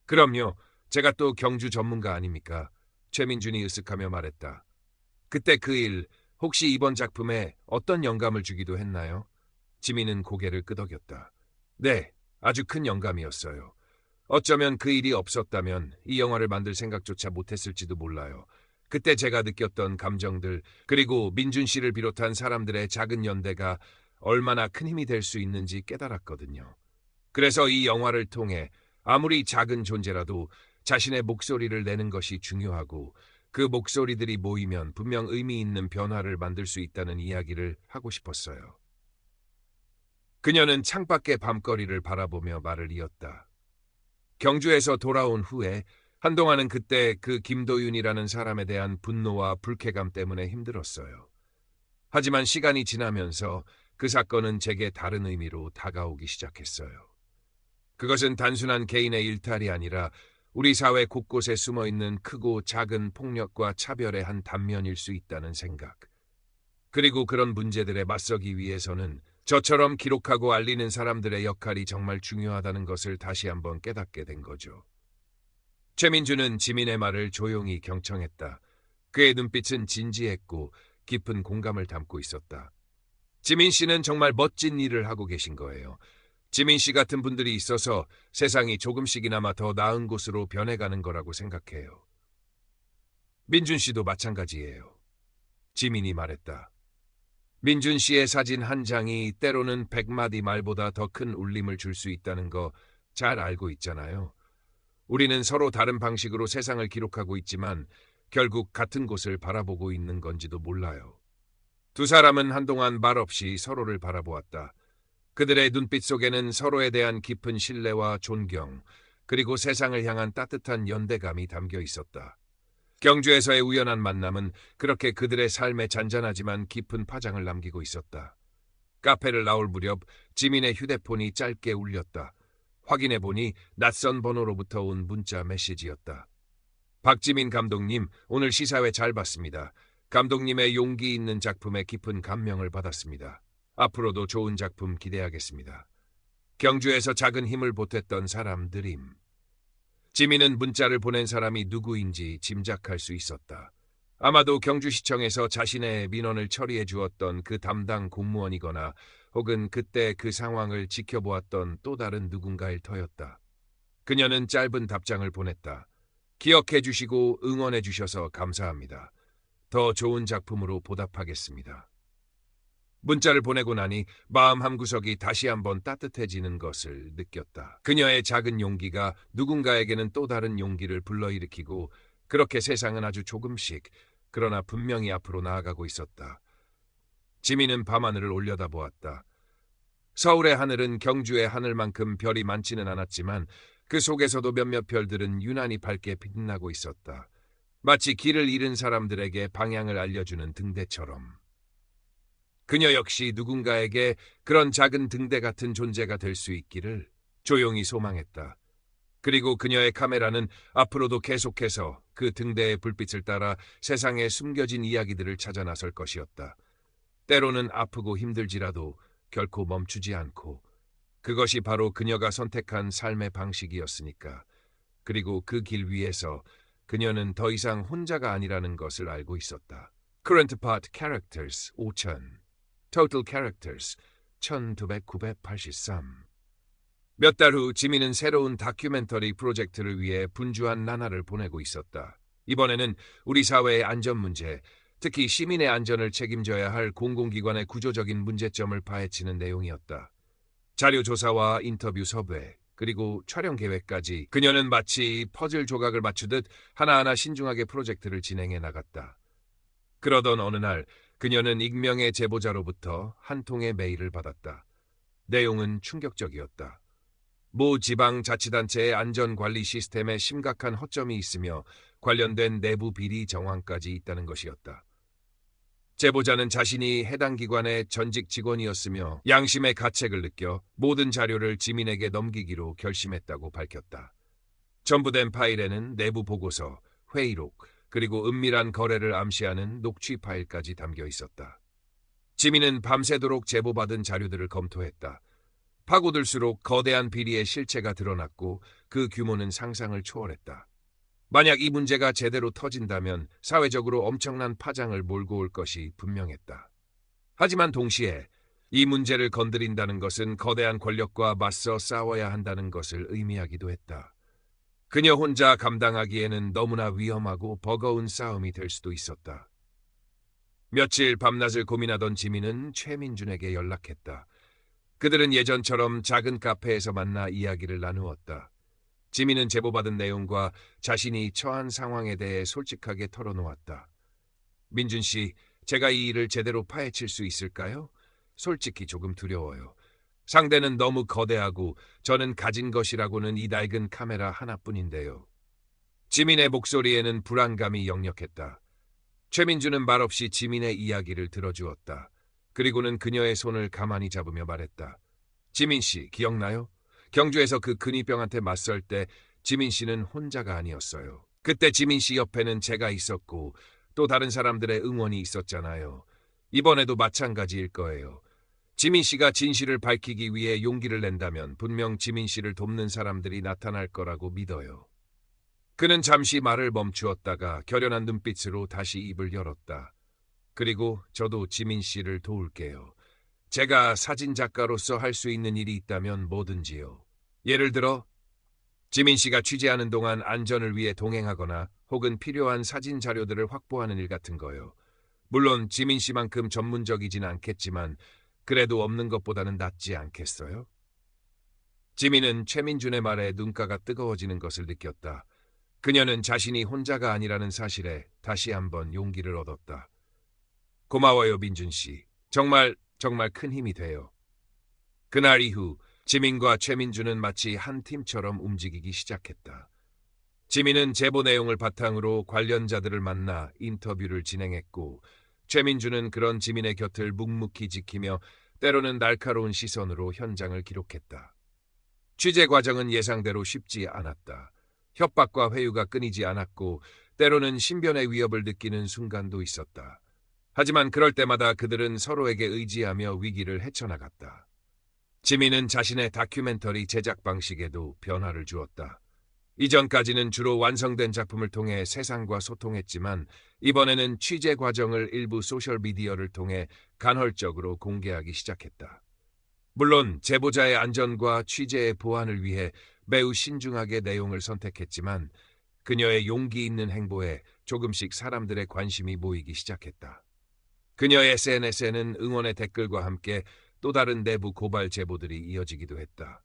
그럼요. 제가 또 경주 전문가 아닙니까? 최민준이 으쓱하며 말했다. 그때 그 일, 혹시 이번 작품에 어떤 영감을 주기도 했나요? 지민은 고개를 끄덕였다. 네, 아주 큰 영감이었어요. 어쩌면 그 일이 없었다면 이 영화를 만들 생각조차 못했을지도 몰라요. 그때 제가 느꼈던 감정들, 그리고 민준 씨를 비롯한 사람들의 작은 연대가 얼마나 큰 힘이 될 수 있는지 깨달았거든요. 그래서 이 영화를 통해 아무리 작은 존재라도 자신의 목소리를 내는 것이 중요하고 그 목소리들이 모이면 분명 의미 있는 변화를 만들 수 있다는 이야기를 하고 싶었어요. 그녀는 창밖의 밤거리를 바라보며 말을 이었다. 경주에서 돌아온 후에 한동안은 그때 그 김도윤이라는 사람에 대한 분노와 불쾌감 때문에 힘들었어요. 하지만 시간이 지나면서 그 사건은 제게 다른 의미로 다가오기 시작했어요. 그것은 단순한 개인의 일탈이 아니라 우리 사회 곳곳에 숨어있는 크고 작은 폭력과 차별의 한 단면일 수 있다는 생각. 그리고 그런 문제들에 맞서기 위해서는 저처럼 기록하고 알리는 사람들의 역할이 정말 중요하다는 것을 다시 한번 깨닫게 된 거죠. 최민주는 지민의 말을 조용히 경청했다. 그의 눈빛은 진지했고 깊은 공감을 담고 있었다. 지민 씨는 정말 멋진 일을 하고 계신 거예요. 지민 씨 같은 분들이 있어서 세상이 조금씩이나마 더 나은 곳으로 변해가는 거라고 생각해요. 민준 씨도 마찬가지예요. 지민이 말했다. 민준 씨의 사진 한 장이 때로는 100마디 말보다 더 큰 울림을 줄 수 있다는 거 잘 알고 있잖아요. 우리는 서로 다른 방식으로 세상을 기록하고 있지만 결국 같은 곳을 바라보고 있는 건지도 몰라요. 두 사람은 한동안 말없이 서로를 바라보았다. 그들의 눈빛 속에는 서로에 대한 깊은 신뢰와 존경, 그리고 세상을 향한 따뜻한 연대감이 담겨 있었다. 경주에서의 우연한 만남은 그렇게 그들의 삶에 잔잔하지만 깊은 파장을 남기고 있었다. 카페를 나올 무렵 지민의 휴대폰이 짧게 울렸다. 확인해보니 낯선 번호로부터 온 문자 메시지였다. 박지민 감독님, 오늘 시사회 잘 봤습니다. 감독님의 용기 있는 작품에 깊은 감명을 받았습니다. 앞으로도 좋은 작품 기대하겠습니다. 경주에서 작은 힘을 보탰던 사람들임. 지민은 문자를 보낸 사람이 누구인지 짐작할 수 있었다. 아마도 경주시청에서 자신의 민원을 처리해 주었던 그 담당 공무원이거나 혹은 그때 그 상황을 지켜보았던 또 다른 누군가일 터였다. 그녀는 짧은 답장을 보냈다. 기억해 주시고 응원해 주셔서 감사합니다. 더 좋은 작품으로 보답하겠습니다. 문자를 보내고 나니 마음 한구석이 다시 한번 따뜻해지는 것을 느꼈다. 그녀의 작은 용기가 누군가에게는 또 다른 용기를 불러일으키고 그렇게 세상은 아주 조금씩 그러나 분명히 앞으로 나아가고 있었다. 지민은 밤하늘을 올려다보았다. 서울의 하늘은 경주의 하늘만큼 별이 많지는 않았지만 그 속에서도 몇몇 별들은 유난히 밝게 빛나고 있었다. 마치 길을 잃은 사람들에게 방향을 알려주는 등대처럼. 그녀 역시 누군가에게 그런 작은 등대 같은 존재가 될 수 있기를 조용히 소망했다. 그리고 그녀의 카메라는 앞으로도 계속해서 그 등대의 불빛을 따라 세상에 숨겨진 이야기들을 찾아 나설 것이었다. 때로는 아프고 힘들지라도 결코 멈추지 않고, 그것이 바로 그녀가 선택한 삶의 방식이었으니까. 그리고 그 길 위에서 그녀는 더 이상 혼자가 아니라는 것을 알고 있었다. Current Part Characters 5000, Total Characters 1283. 몇 달 후 지민은 새로운 다큐멘터리 프로젝트를 위해 분주한 나날을 보내고 있었다. 이번에는 우리 사회의 안전 문제, 특히 시민의 안전을 책임져야 할 공공기관의 구조적인 문제점을 파헤치는 내용이었다. 자료 조사와 인터뷰 섭외, 그리고 촬영 계획까지 그녀는 마치 퍼즐 조각을 맞추듯 하나하나 신중하게 프로젝트를 진행해 나갔다. 그러던 어느 날 그녀는 익명의 제보자로부터 한 통의 메일을 받았다. 내용은 충격적이었다. 모 지방자치단체의 안전관리 시스템에 심각한 허점이 있으며 관련된 내부 비리 정황까지 있다는 것이었다. 제보자는 자신이 해당 기관의 전직 직원이었으며 양심의 가책을 느껴 모든 자료를 지민에게 넘기기로 결심했다고 밝혔다. 첨부된 파일에는 내부 보고서, 회의록, 그리고 은밀한 거래를 암시하는 녹취 파일까지 담겨 있었다. 지민은 밤새도록 제보받은 자료들을 검토했다. 파고들수록 거대한 비리의 실체가 드러났고 그 규모는 상상을 초월했다. 만약 이 문제가 제대로 터진다면 사회적으로 엄청난 파장을 몰고 올 것이 분명했다. 하지만 동시에 이 문제를 건드린다는 것은 거대한 권력과 맞서 싸워야 한다는 것을 의미하기도 했다. 그녀 혼자 감당하기에는 너무나 위험하고 버거운 싸움이 될 수도 있었다. 며칠 밤낮을 고민하던 지민은 최민준에게 연락했다. 그들은 예전처럼 작은 카페에서 만나 이야기를 나누었다. 지민은 제보받은 내용과 자신이 처한 상황에 대해 솔직하게 털어놓았다. 민준 씨, 제가 이 일을 제대로 파헤칠 수 있을까요? 솔직히 조금 두려워요. 상대는 너무 거대하고 저는 가진 것이라고는 이 낡은 카메라 하나뿐인데요. 지민의 목소리에는 불안감이 역력했다. 최민준은 말없이 지민의 이야기를 들어주었다. 그리고는 그녀의 손을 가만히 잡으며 말했다. 지민 씨, 기억나요? 경주에서 그 근위병한테 맞설 때 지민 씨는 혼자가 아니었어요. 그때 지민 씨 옆에는 제가 있었고 또 다른 사람들의 응원이 있었잖아요. 이번에도 마찬가지일 거예요. 지민 씨가 진실을 밝히기 위해 용기를 낸다면 분명 지민 씨를 돕는 사람들이 나타날 거라고 믿어요. 그는 잠시 말을 멈추었다가 결연한 눈빛으로 다시 입을 열었다. 그리고 저도 지민 씨를 도울게요. 제가 사진작가로서 할 수 있는 일이 있다면 뭐든지요. 예를 들어 지민 씨가 취재하는 동안 안전을 위해 동행하거나 혹은 필요한 사진 자료들을 확보하는 일 같은 거요. 물론 지민 씨만큼 전문적이진 않겠지만 그래도 없는 것보다는 낫지 않겠어요? 지민은 최민준의 말에 눈가가 뜨거워지는 것을 느꼈다. 그녀는 자신이 혼자가 아니라는 사실에 다시 한번 용기를 얻었다. 고마워요, 민준 씨. 정말 큰 힘이 돼요. 그날 이후 지민과 최민준은 마치 한 팀처럼 움직이기 시작했다. 지민은 제보 내용을 바탕으로 관련자들을 만나 인터뷰를 진행했고 최민준은 그런 지민의 곁을 묵묵히 지키며 때로는 날카로운 시선으로 현장을 기록했다. 취재 과정은 예상대로 쉽지 않았다. 협박과 회유가 끊이지 않았고 때로는 신변의 위협을 느끼는 순간도 있었다. 하지만 그럴 때마다 그들은 서로에게 의지하며 위기를 헤쳐나갔다. 지민은 자신의 다큐멘터리 제작 방식에도 변화를 주었다. 이전까지는 주로 완성된 작품을 통해 세상과 소통했지만 이번에는 취재 과정을 일부 소셜미디어를 통해 간헐적으로 공개하기 시작했다. 물론 제보자의 안전과 취재의 보안을 위해 매우 신중하게 내용을 선택했지만 그녀의 용기 있는 행보에 조금씩 사람들의 관심이 모이기 시작했다. 그녀의 SNS에는 응원의 댓글과 함께 또 다른 내부 고발 제보들이 이어지기도 했다.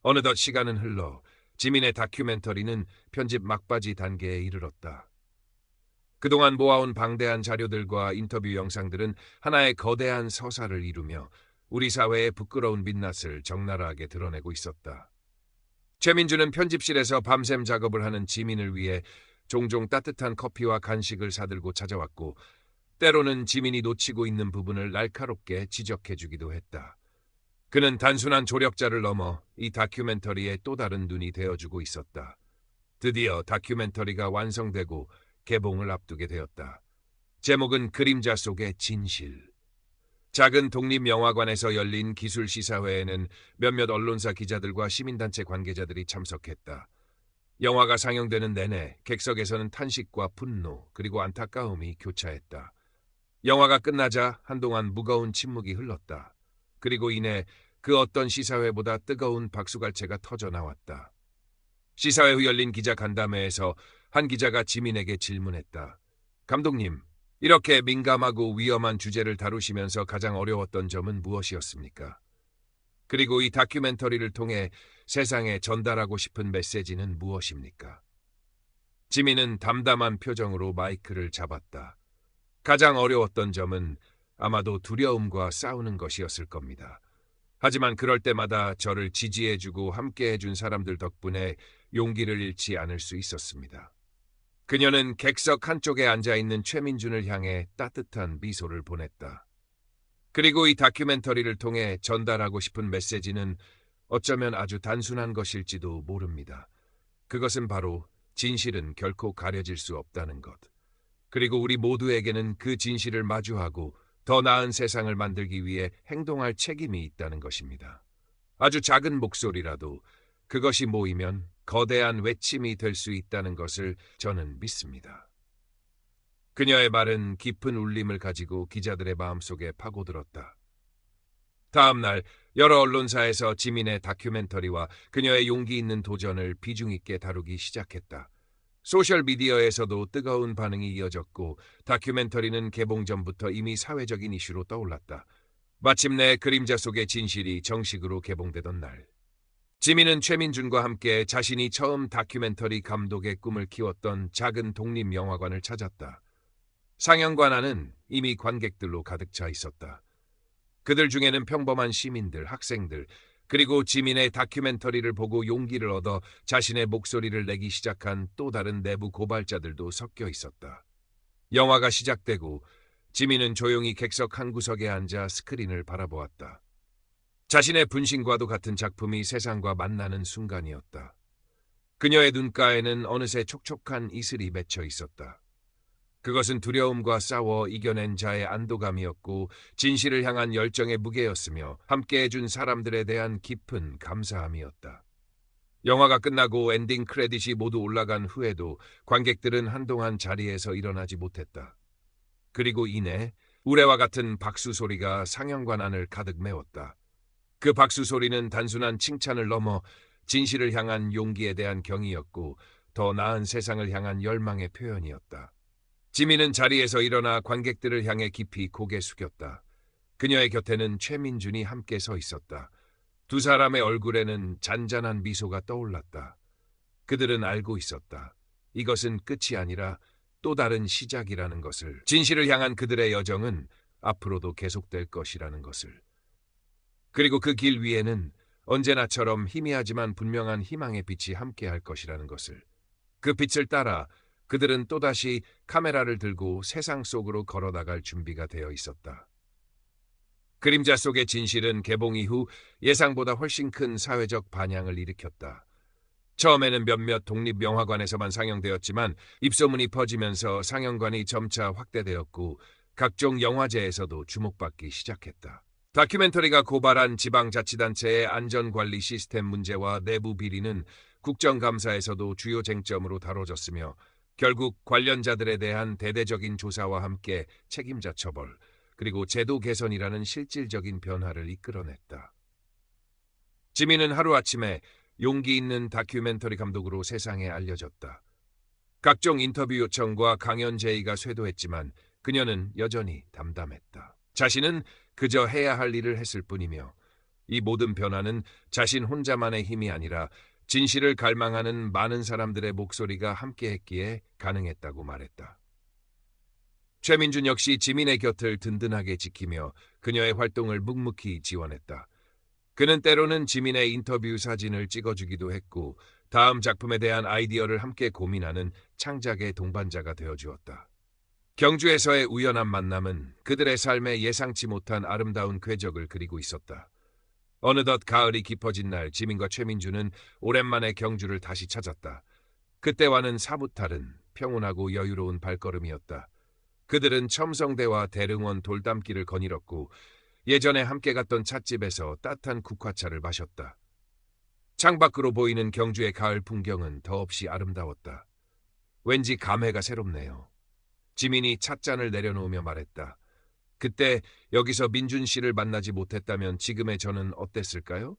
어느덧 시간은 흘러 지민의 다큐멘터리는 편집 막바지 단계에 이르렀다. 그동안 모아온 방대한 자료들과 인터뷰 영상들은 하나의 거대한 서사를 이루며 우리 사회의 부끄러운 민낯을 적나라하게 드러내고 있었다. 최민준은 편집실에서 밤샘 작업을 하는 지민을 위해 종종 따뜻한 커피와 간식을 사들고 찾아왔고 때로는 지민이 놓치고 있는 부분을 날카롭게 지적해주기도 했다. 그는 단순한 조력자를 넘어 이 다큐멘터리의 또 다른 눈이 되어주고 있었다. 드디어 다큐멘터리가 완성되고 개봉을 앞두게 되었다. 제목은 그림자 속의 진실. 작은 독립영화관에서 열린 기술 시사회에는 몇몇 언론사 기자들과 시민단체 관계자들이 참석했다. 영화가 상영되는 내내 객석에서는 탄식과 분노 그리고 안타까움이 교차했다. 영화가 끝나자 한동안 무거운 침묵이 흘렀다. 그리고 이내 그 어떤 시사회보다 뜨거운 박수갈채가 터져 나왔다. 시사회 후 열린 기자 간담회에서 한 기자가 지민에게 질문했다. 감독님, 이렇게 민감하고 위험한 주제를 다루시면서 가장 어려웠던 점은 무엇이었습니까? 그리고 이 다큐멘터리를 통해 세상에 전달하고 싶은 메시지는 무엇입니까? 지민은 담담한 표정으로 마이크를 잡았다. 가장 어려웠던 점은 아마도 두려움과 싸우는 것이었을 겁니다. 하지만 그럴 때마다 저를 지지해주고 함께해준 사람들 덕분에 용기를 잃지 않을 수 있었습니다. 그녀는 객석 한쪽에 앉아있는 최민준을 향해 따뜻한 미소를 보냈다. 그리고 이 다큐멘터리를 통해 전달하고 싶은 메시지는 어쩌면 아주 단순한 것일지도 모릅니다. 그것은 바로 진실은 결코 가려질 수 없다는 것. 그리고 우리 모두에게는 그 진실을 마주하고 더 나은 세상을 만들기 위해 행동할 책임이 있다는 것입니다. 아주 작은 목소리라도 그것이 모이면 거대한 외침이 될 수 있다는 것을 저는 믿습니다. 그녀의 말은 깊은 울림을 가지고 기자들의 마음속에 파고들었다. 다음 날 여러 언론사에서 지민의 다큐멘터리와 그녀의 용기 있는 도전을 비중 있게 다루기 시작했다. 소셜미디어에서도 뜨거운 반응이 이어졌고 다큐멘터리는 개봉 전부터 이미 사회적인 이슈로 떠올랐다. 마침내 그림자 속의 진실이 정식으로 개봉되던 날. 지민은 최민준과 함께 자신이 처음 다큐멘터리 감독의 꿈을 키웠던 작은 독립영화관을 찾았다. 상영관 안은 이미 관객들로 가득 차 있었다. 그들 중에는 평범한 시민들, 학생들, 그리고 지민의 다큐멘터리를 보고 용기를 얻어 자신의 목소리를 내기 시작한 또 다른 내부 고발자들도 섞여 있었다. 영화가 시작되고 지민은 조용히 객석 한 구석에 앉아 스크린을 바라보았다. 자신의 분신과도 같은 작품이 세상과 만나는 순간이었다. 그녀의 눈가에는 어느새 촉촉한 이슬이 맺혀 있었다. 그것은 두려움과 싸워 이겨낸 자의 안도감이었고 진실을 향한 열정의 무게였으며 함께해준 사람들에 대한 깊은 감사함이었다. 영화가 끝나고 엔딩 크레딧이 모두 올라간 후에도 관객들은 한동안 자리에서 일어나지 못했다. 그리고 이내 우레와 같은 박수 소리가 상영관 안을 가득 메웠다. 그 박수 소리는 단순한 칭찬을 넘어 진실을 향한 용기에 대한 경의였고 더 나은 세상을 향한 열망의 표현이었다. 지민은 자리에서 일어나 관객들을 향해 깊이 고개 숙였다. 그녀의 곁에는 최민준이 함께 서 있었다. 두 사람의 얼굴에는 잔잔한 미소가 떠올랐다. 그들은 알고 있었다. 이것은 끝이 아니라 또 다른 시작이라는 것을. 진실을 향한 그들의 여정은 앞으로도 계속될 것이라는 것을. 그리고 그 길 위에는 언제나처럼 희미하지만 분명한 희망의 빛이 함께할 것이라는 것을. 그 빛을 따라 그들은 또다시 카메라를 들고 세상 속으로 걸어나갈 준비가 되어 있었다. 그림자 속의 진실은 개봉 이후 예상보다 훨씬 큰 사회적 반향을 일으켰다. 처음에는 몇몇 독립영화관에서만 상영되었지만 입소문이 퍼지면서 상영관이 점차 확대되었고 각종 영화제에서도 주목받기 시작했다. 다큐멘터리가 고발한 지방자치단체의 안전관리 시스템 문제와 내부 비리는 국정감사에서도 주요 쟁점으로 다뤄졌으며 결국 관련자들에 대한 대대적인 조사와 함께 책임자 처벌, 그리고 제도 개선이라는 실질적인 변화를 이끌어냈다. 지민은 하루아침에 용기 있는 다큐멘터리 감독으로 세상에 알려졌다. 각종 인터뷰 요청과 강연 제의가 쇄도했지만 그녀는 여전히 담담했다. 자신은 그저 해야 할 일을 했을 뿐이며 이 모든 변화는 자신 혼자만의 힘이 아니라 진실을 갈망하는 많은 사람들의 목소리가 함께했기에 가능했다고 말했다. 최민준 역시 지민의 곁을 든든하게 지키며 그녀의 활동을 묵묵히 지원했다. 그는 때로는 지민의 인터뷰 사진을 찍어주기도 했고 다음 작품에 대한 아이디어를 함께 고민하는 창작의 동반자가 되어주었다. 경주에서의 우연한 만남은 그들의 삶에 예상치 못한 아름다운 궤적을 그리고 있었다. 어느덧 가을이 깊어진 날 지민과 최민주는 오랜만에 경주를 다시 찾았다. 그때와는 사뭇 다른 평온하고 여유로운 발걸음이었다. 그들은 첨성대와 대릉원 돌담길을 거닐었고 예전에 함께 갔던 찻집에서 따뜻한 국화차를 마셨다. 창밖으로 보이는 경주의 가을 풍경은 더없이 아름다웠다. 왠지 감회가 새롭네요. 지민이 찻잔을 내려놓으며 말했다. 그때 여기서 민준 씨를 만나지 못했다면 지금의 저는 어땠을까요?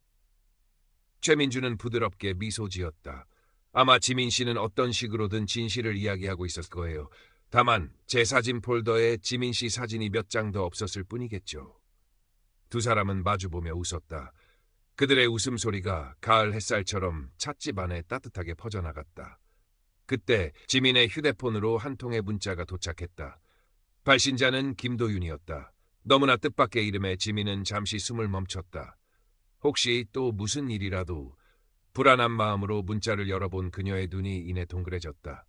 최민주는 부드럽게 미소 지었다. 아마 지민 씨는 어떤 식으로든 진실을 이야기하고 있었을 거예요. 다만 제 사진 폴더에 지민 씨 사진이 몇 장 더 없었을 뿐이겠죠. 두 사람은 마주보며 웃었다. 그들의 웃음소리가 가을 햇살처럼 찻집 안에 따뜻하게 퍼져나갔다. 그때 지민의 휴대폰으로 한 통의 문자가 도착했다. 발신자는 김도윤이었다. 너무나 뜻밖의 이름에 지민은 잠시 숨을 멈췄다. 혹시 또 무슨 일이라도 불안한 마음으로 문자를 열어본 그녀의 눈이 이내 동그래졌다.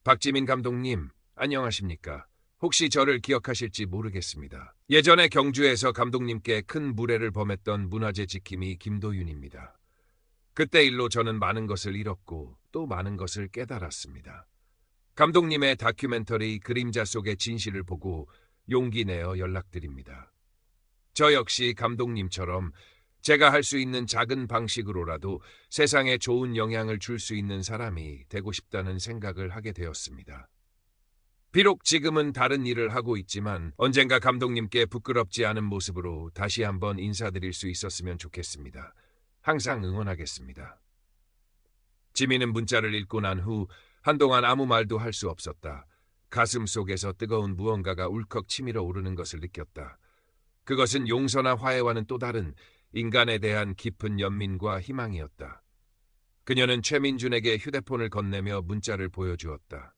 박지민 감독님, 안녕하십니까? 혹시 저를 기억하실지 모르겠습니다. 예전에 경주에서 감독님께 큰 무례를 범했던 문화재 지킴이 김도윤입니다. 그때 일로 저는 많은 것을 잃었고 또 많은 것을 깨달았습니다. 감독님의 다큐멘터리 그림자 속의 진실을 보고 용기 내어 연락드립니다. 저 역시 감독님처럼 제가 할 수 있는 작은 방식으로라도 세상에 좋은 영향을 줄 수 있는 사람이 되고 싶다는 생각을 하게 되었습니다. 비록 지금은 다른 일을 하고 있지만 언젠가 감독님께 부끄럽지 않은 모습으로 다시 한번 인사드릴 수 있었으면 좋겠습니다. 항상 응원하겠습니다. 지민은 문자를 읽고 난 후 한동안 아무 말도 할 수 없었다. 가슴 속에서 뜨거운 무언가가 울컥 치밀어 오르는 것을 느꼈다. 그것은 용서나 화해와는 또 다른 인간에 대한 깊은 연민과 희망이었다. 그녀는 최민준에게 휴대폰을 건네며 문자를 보여주었다.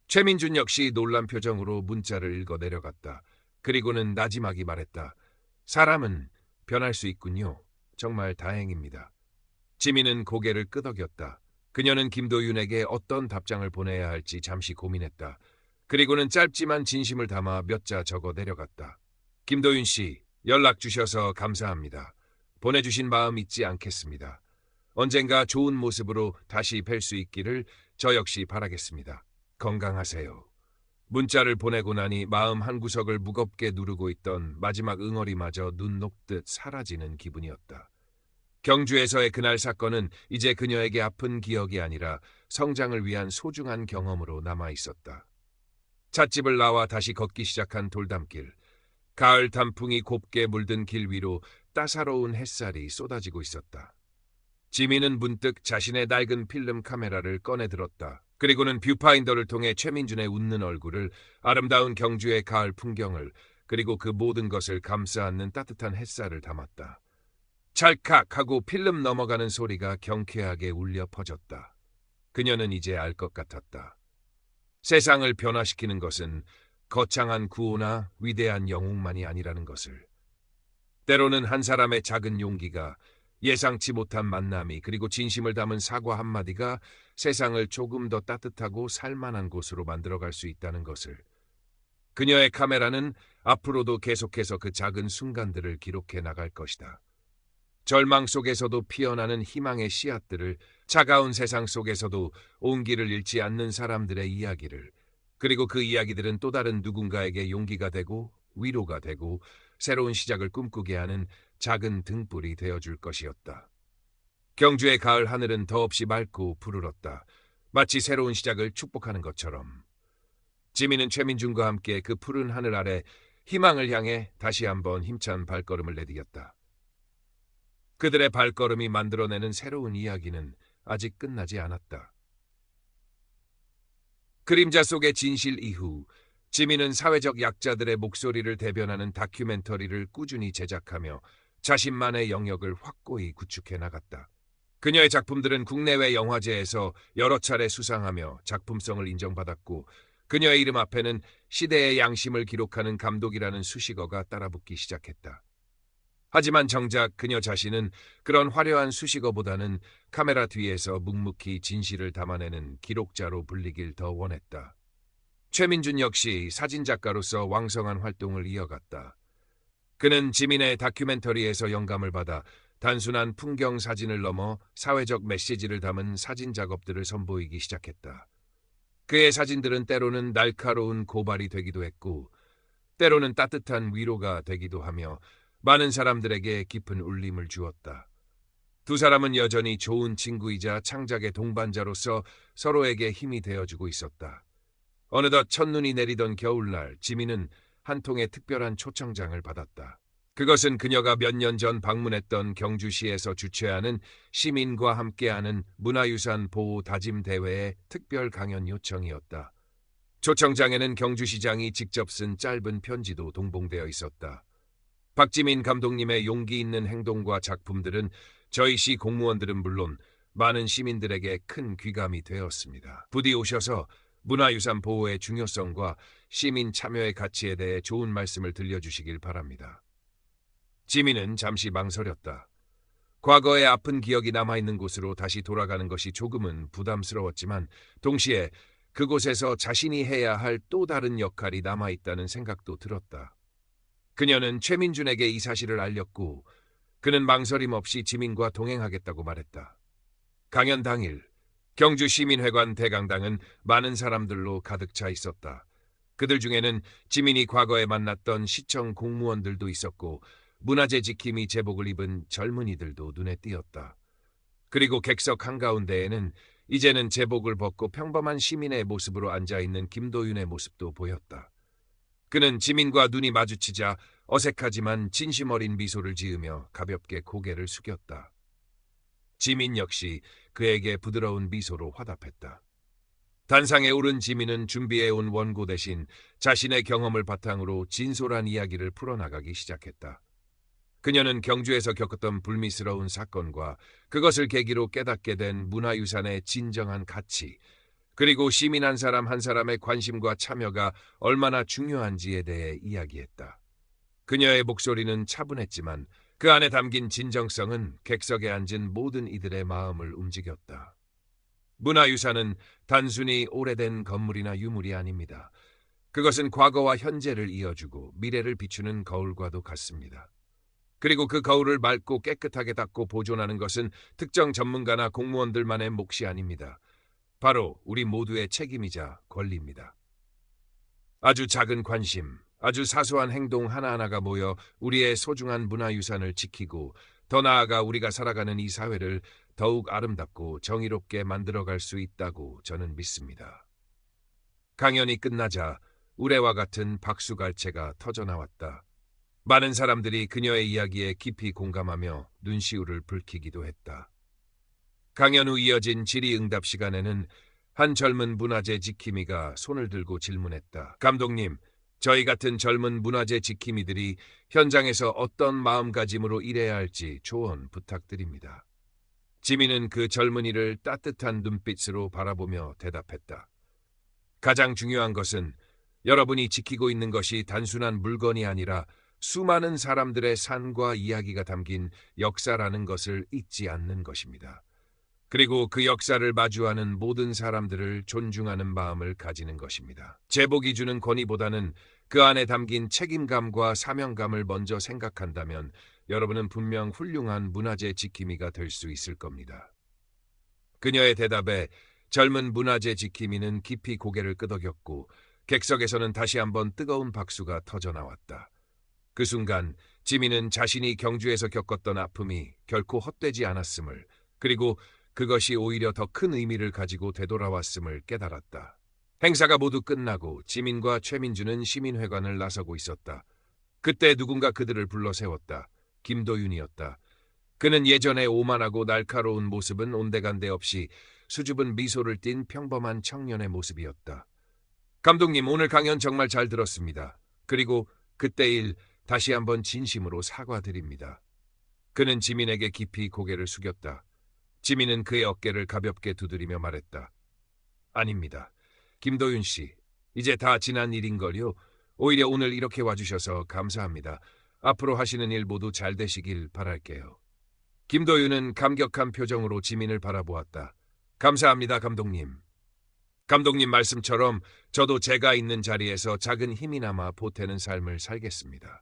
최민준 역시 놀란 표정으로 문자를 읽어 내려갔다. 그리고는 나지막이 말했다. 사람은 변할 수 있군요. 정말 다행입니다. 지민은 고개를 끄덕였다. 그녀는 김도윤에게 어떤 답장을 보내야 할지 잠시 고민했다. 그리고는 짧지만 진심을 담아 몇 자 적어 내려갔다. 김도윤 씨, 연락 주셔서 감사합니다. 보내주신 마음 잊지 않겠습니다. 언젠가 좋은 모습으로 다시 뵐 수 있기를 저 역시 바라겠습니다. 건강하세요. 문자를 보내고 나니 마음 한구석을 무겁게 누르고 있던 마지막 응어리마저 눈 녹듯 사라지는 기분이었다. 경주에서의 그날 사건은 이제 그녀에게 아픈 기억이 아니라 성장을 위한 소중한 경험으로 남아 있었다. 찻집을 나와 다시 걷기 시작한 돌담길. 가을 단풍이 곱게 물든 길 위로 따사로운 햇살이 쏟아지고 있었다. 지민은 문득 자신의 낡은 필름 카메라를 꺼내 들었다. 그리고는 뷰파인더를 통해 최민준의 웃는 얼굴을, 아름다운 경주의 가을 풍경을, 그리고 그 모든 것을 감싸 안는 따뜻한 햇살을 담았다. 찰칵 하고 필름 넘어가는 소리가 경쾌하게 울려 퍼졌다. 그녀는 이제 알 것 같았다. 세상을 변화시키는 것은 거창한 구호나 위대한 영웅만이 아니라는 것을. 때로는 한 사람의 작은 용기가, 예상치 못한 만남이, 그리고 진심을 담은 사과 한마디가 세상을 조금 더 따뜻하고 살만한 곳으로 만들어갈 수 있다는 것을. 그녀의 카메라는 앞으로도 계속해서 그 작은 순간들을 기록해 나갈 것이다. 절망 속에서도 피어나는 희망의 씨앗들을, 차가운 세상 속에서도 온기를 잃지 않는 사람들의 이야기를, 그리고 그 이야기들은 또 다른 누군가에게 용기가 되고 위로가 되고 새로운 시작을 꿈꾸게 하는 작은 등불이 되어줄 것이었다. 경주의 가을 하늘은 더없이 맑고 푸르렀다. 마치 새로운 시작을 축복하는 것처럼. 지민은 최민준과 함께 그 푸른 하늘 아래 희망을 향해 다시 한번 힘찬 발걸음을 내디뎠다. 그들의 발걸음이 만들어내는 새로운 이야기는 아직 끝나지 않았다. 그림자 속의 진실 이후 지민은 사회적 약자들의 목소리를 대변하는 다큐멘터리를 꾸준히 제작하며 자신만의 영역을 확고히 구축해 나갔다. 그녀의 작품들은 국내외 영화제에서 여러 차례 수상하며 작품성을 인정받았고, 그녀의 이름 앞에는 시대의 양심을 기록하는 감독이라는 수식어가 따라붙기 시작했다. 하지만 정작 그녀 자신은 그런 화려한 수식어보다는 카메라 뒤에서 묵묵히 진실을 담아내는 기록자로 불리길 더 원했다. 최민준 역시 사진작가로서 왕성한 활동을 이어갔다. 그는 지민의 다큐멘터리에서 영감을 받아 단순한 풍경 사진을 넘어 사회적 메시지를 담은 사진 작업들을 선보이기 시작했다. 그의 사진들은 때로는 날카로운 고발이 되기도 했고, 때로는 따뜻한 위로가 되기도 하며 많은 사람들에게 깊은 울림을 주었다. 두 사람은 여전히 좋은 친구이자 창작의 동반자로서 서로에게 힘이 되어주고 있었다. 어느덧 첫눈이 내리던 겨울날, 지민은 한 통의 특별한 초청장을 받았다. 그것은 그녀가 몇 년 전 방문했던 경주시에서 주최하는 시민과 함께하는 문화유산 보호 다짐 대회의 특별 강연 요청이었다. 초청장에는 경주시장이 직접 쓴 짧은 편지도 동봉되어 있었다. 박지민 감독님의 용기 있는 행동과 작품들은 저희 시 공무원들은 물론 많은 시민들에게 큰 귀감이 되었습니다. 부디 오셔서 문화유산 보호의 중요성과 시민 참여의 가치에 대해 좋은 말씀을 들려주시길 바랍니다. 지민은 잠시 망설였다. 과거의 아픈 기억이 남아있는 곳으로 다시 돌아가는 것이 조금은 부담스러웠지만 동시에 그곳에서 자신이 해야 할 또 다른 역할이 남아있다는 생각도 들었다. 그녀는 최민준에게 이 사실을 알렸고 그는 망설임 없이 지민과 동행하겠다고 말했다. 강연 당일 경주시민회관 대강당은 많은 사람들로 가득 차 있었다. 그들 중에는 지민이 과거에 만났던 시청 공무원들도 있었고 문화재 지킴이 제복을 입은 젊은이들도 눈에 띄었다. 그리고 객석 한가운데에는 이제는 제복을 벗고 평범한 시민의 모습으로 앉아있는 김도윤의 모습도 보였다. 그는 지민과 눈이 마주치자 어색하지만 진심 어린 미소를 지으며 가볍게 고개를 숙였다. 지민 역시 그에게 부드러운 미소로 화답했다. 단상에 오른 지민은 준비해온 원고 대신 자신의 경험을 바탕으로 진솔한 이야기를 풀어나가기 시작했다. 그녀는 경주에서 겪었던 불미스러운 사건과 그것을 계기로 깨닫게 된 문화유산의 진정한 가치, 그리고 시민 한 사람 한 사람의 관심과 참여가 얼마나 중요한지에 대해 이야기했다. 그녀의 목소리는 차분했지만 그 안에 담긴 진정성은 객석에 앉은 모든 이들의 마음을 움직였다. 문화유산은 단순히 오래된 건물이나 유물이 아닙니다. 그것은 과거와 현재를 이어주고 미래를 비추는 거울과도 같습니다. 그리고 그 거울을 맑고 깨끗하게 닦고 보존하는 것은 특정 전문가나 공무원들만의 몫이 아닙니다. 바로 우리 모두의 책임이자 권리입니다. 아주 작은 관심, 아주 사소한 행동 하나하나가 모여 우리의 소중한 문화유산을 지키고 더 나아가 우리가 살아가는 이 사회를 더욱 아름답고 정의롭게 만들어갈 수 있다고 저는 믿습니다. 강연이 끝나자 우레와 같은 박수갈채가 터져나왔다. 많은 사람들이 그녀의 이야기에 깊이 공감하며 눈시울을 붉히기도 했다. 강연 후 이어진 질의응답 시간에는 한 젊은 문화재 지킴이가 손을 들고 질문했다. 감독님, 저희 같은 젊은 문화재 지킴이들이 현장에서 어떤 마음가짐으로 일해야 할지 조언 부탁드립니다. 지민은 그 젊은이를 따뜻한 눈빛으로 바라보며 대답했다. 가장 중요한 것은 여러분이 지키고 있는 것이 단순한 물건이 아니라 수많은 사람들의 삶과 이야기가 담긴 역사라는 것을 잊지 않는 것입니다. 그리고 그 역사를 마주하는 모든 사람들을 존중하는 마음을 가지는 것입니다. 제복이 주는 권위보다는 그 안에 담긴 책임감과 사명감을 먼저 생각한다면 여러분은 분명 훌륭한 문화재 지킴이가 될 수 있을 겁니다. 그녀의 대답에 젊은 문화재 지킴이는 깊이 고개를 끄덕였고 객석에서는 다시 한번 뜨거운 박수가 터져나왔다. 그 순간 지민은 자신이 경주에서 겪었던 아픔이 결코 헛되지 않았음을, 그리고 그것이 오히려 더 큰 의미를 가지고 되돌아왔음을 깨달았다. 행사가 모두 끝나고 지민과 최민준은 시민회관을 나서고 있었다. 그때 누군가 그들을 불러 세웠다. 김도윤이었다. 그는 예전의 오만하고 날카로운 모습은 온데간데 없이 수줍은 미소를 띤 평범한 청년의 모습이었다. 감독님, 오늘 강연 정말 잘 들었습니다. 그리고 그때 일 다시 한번 진심으로 사과드립니다. 그는 지민에게 깊이 고개를 숙였다. 지민은 그의 어깨를 가볍게 두드리며 말했다. 아닙니다. 김도윤 씨, 이제 다 지난 일인걸요. 오히려 오늘 이렇게 와주셔서 감사합니다. 앞으로 하시는 일 모두 잘 되시길 바랄게요. 김도윤은 감격한 표정으로 지민을 바라보았다. 감사합니다, 감독님. 감독님 말씀처럼 저도 제가 있는 자리에서 작은 힘이나마 보태는 삶을 살겠습니다.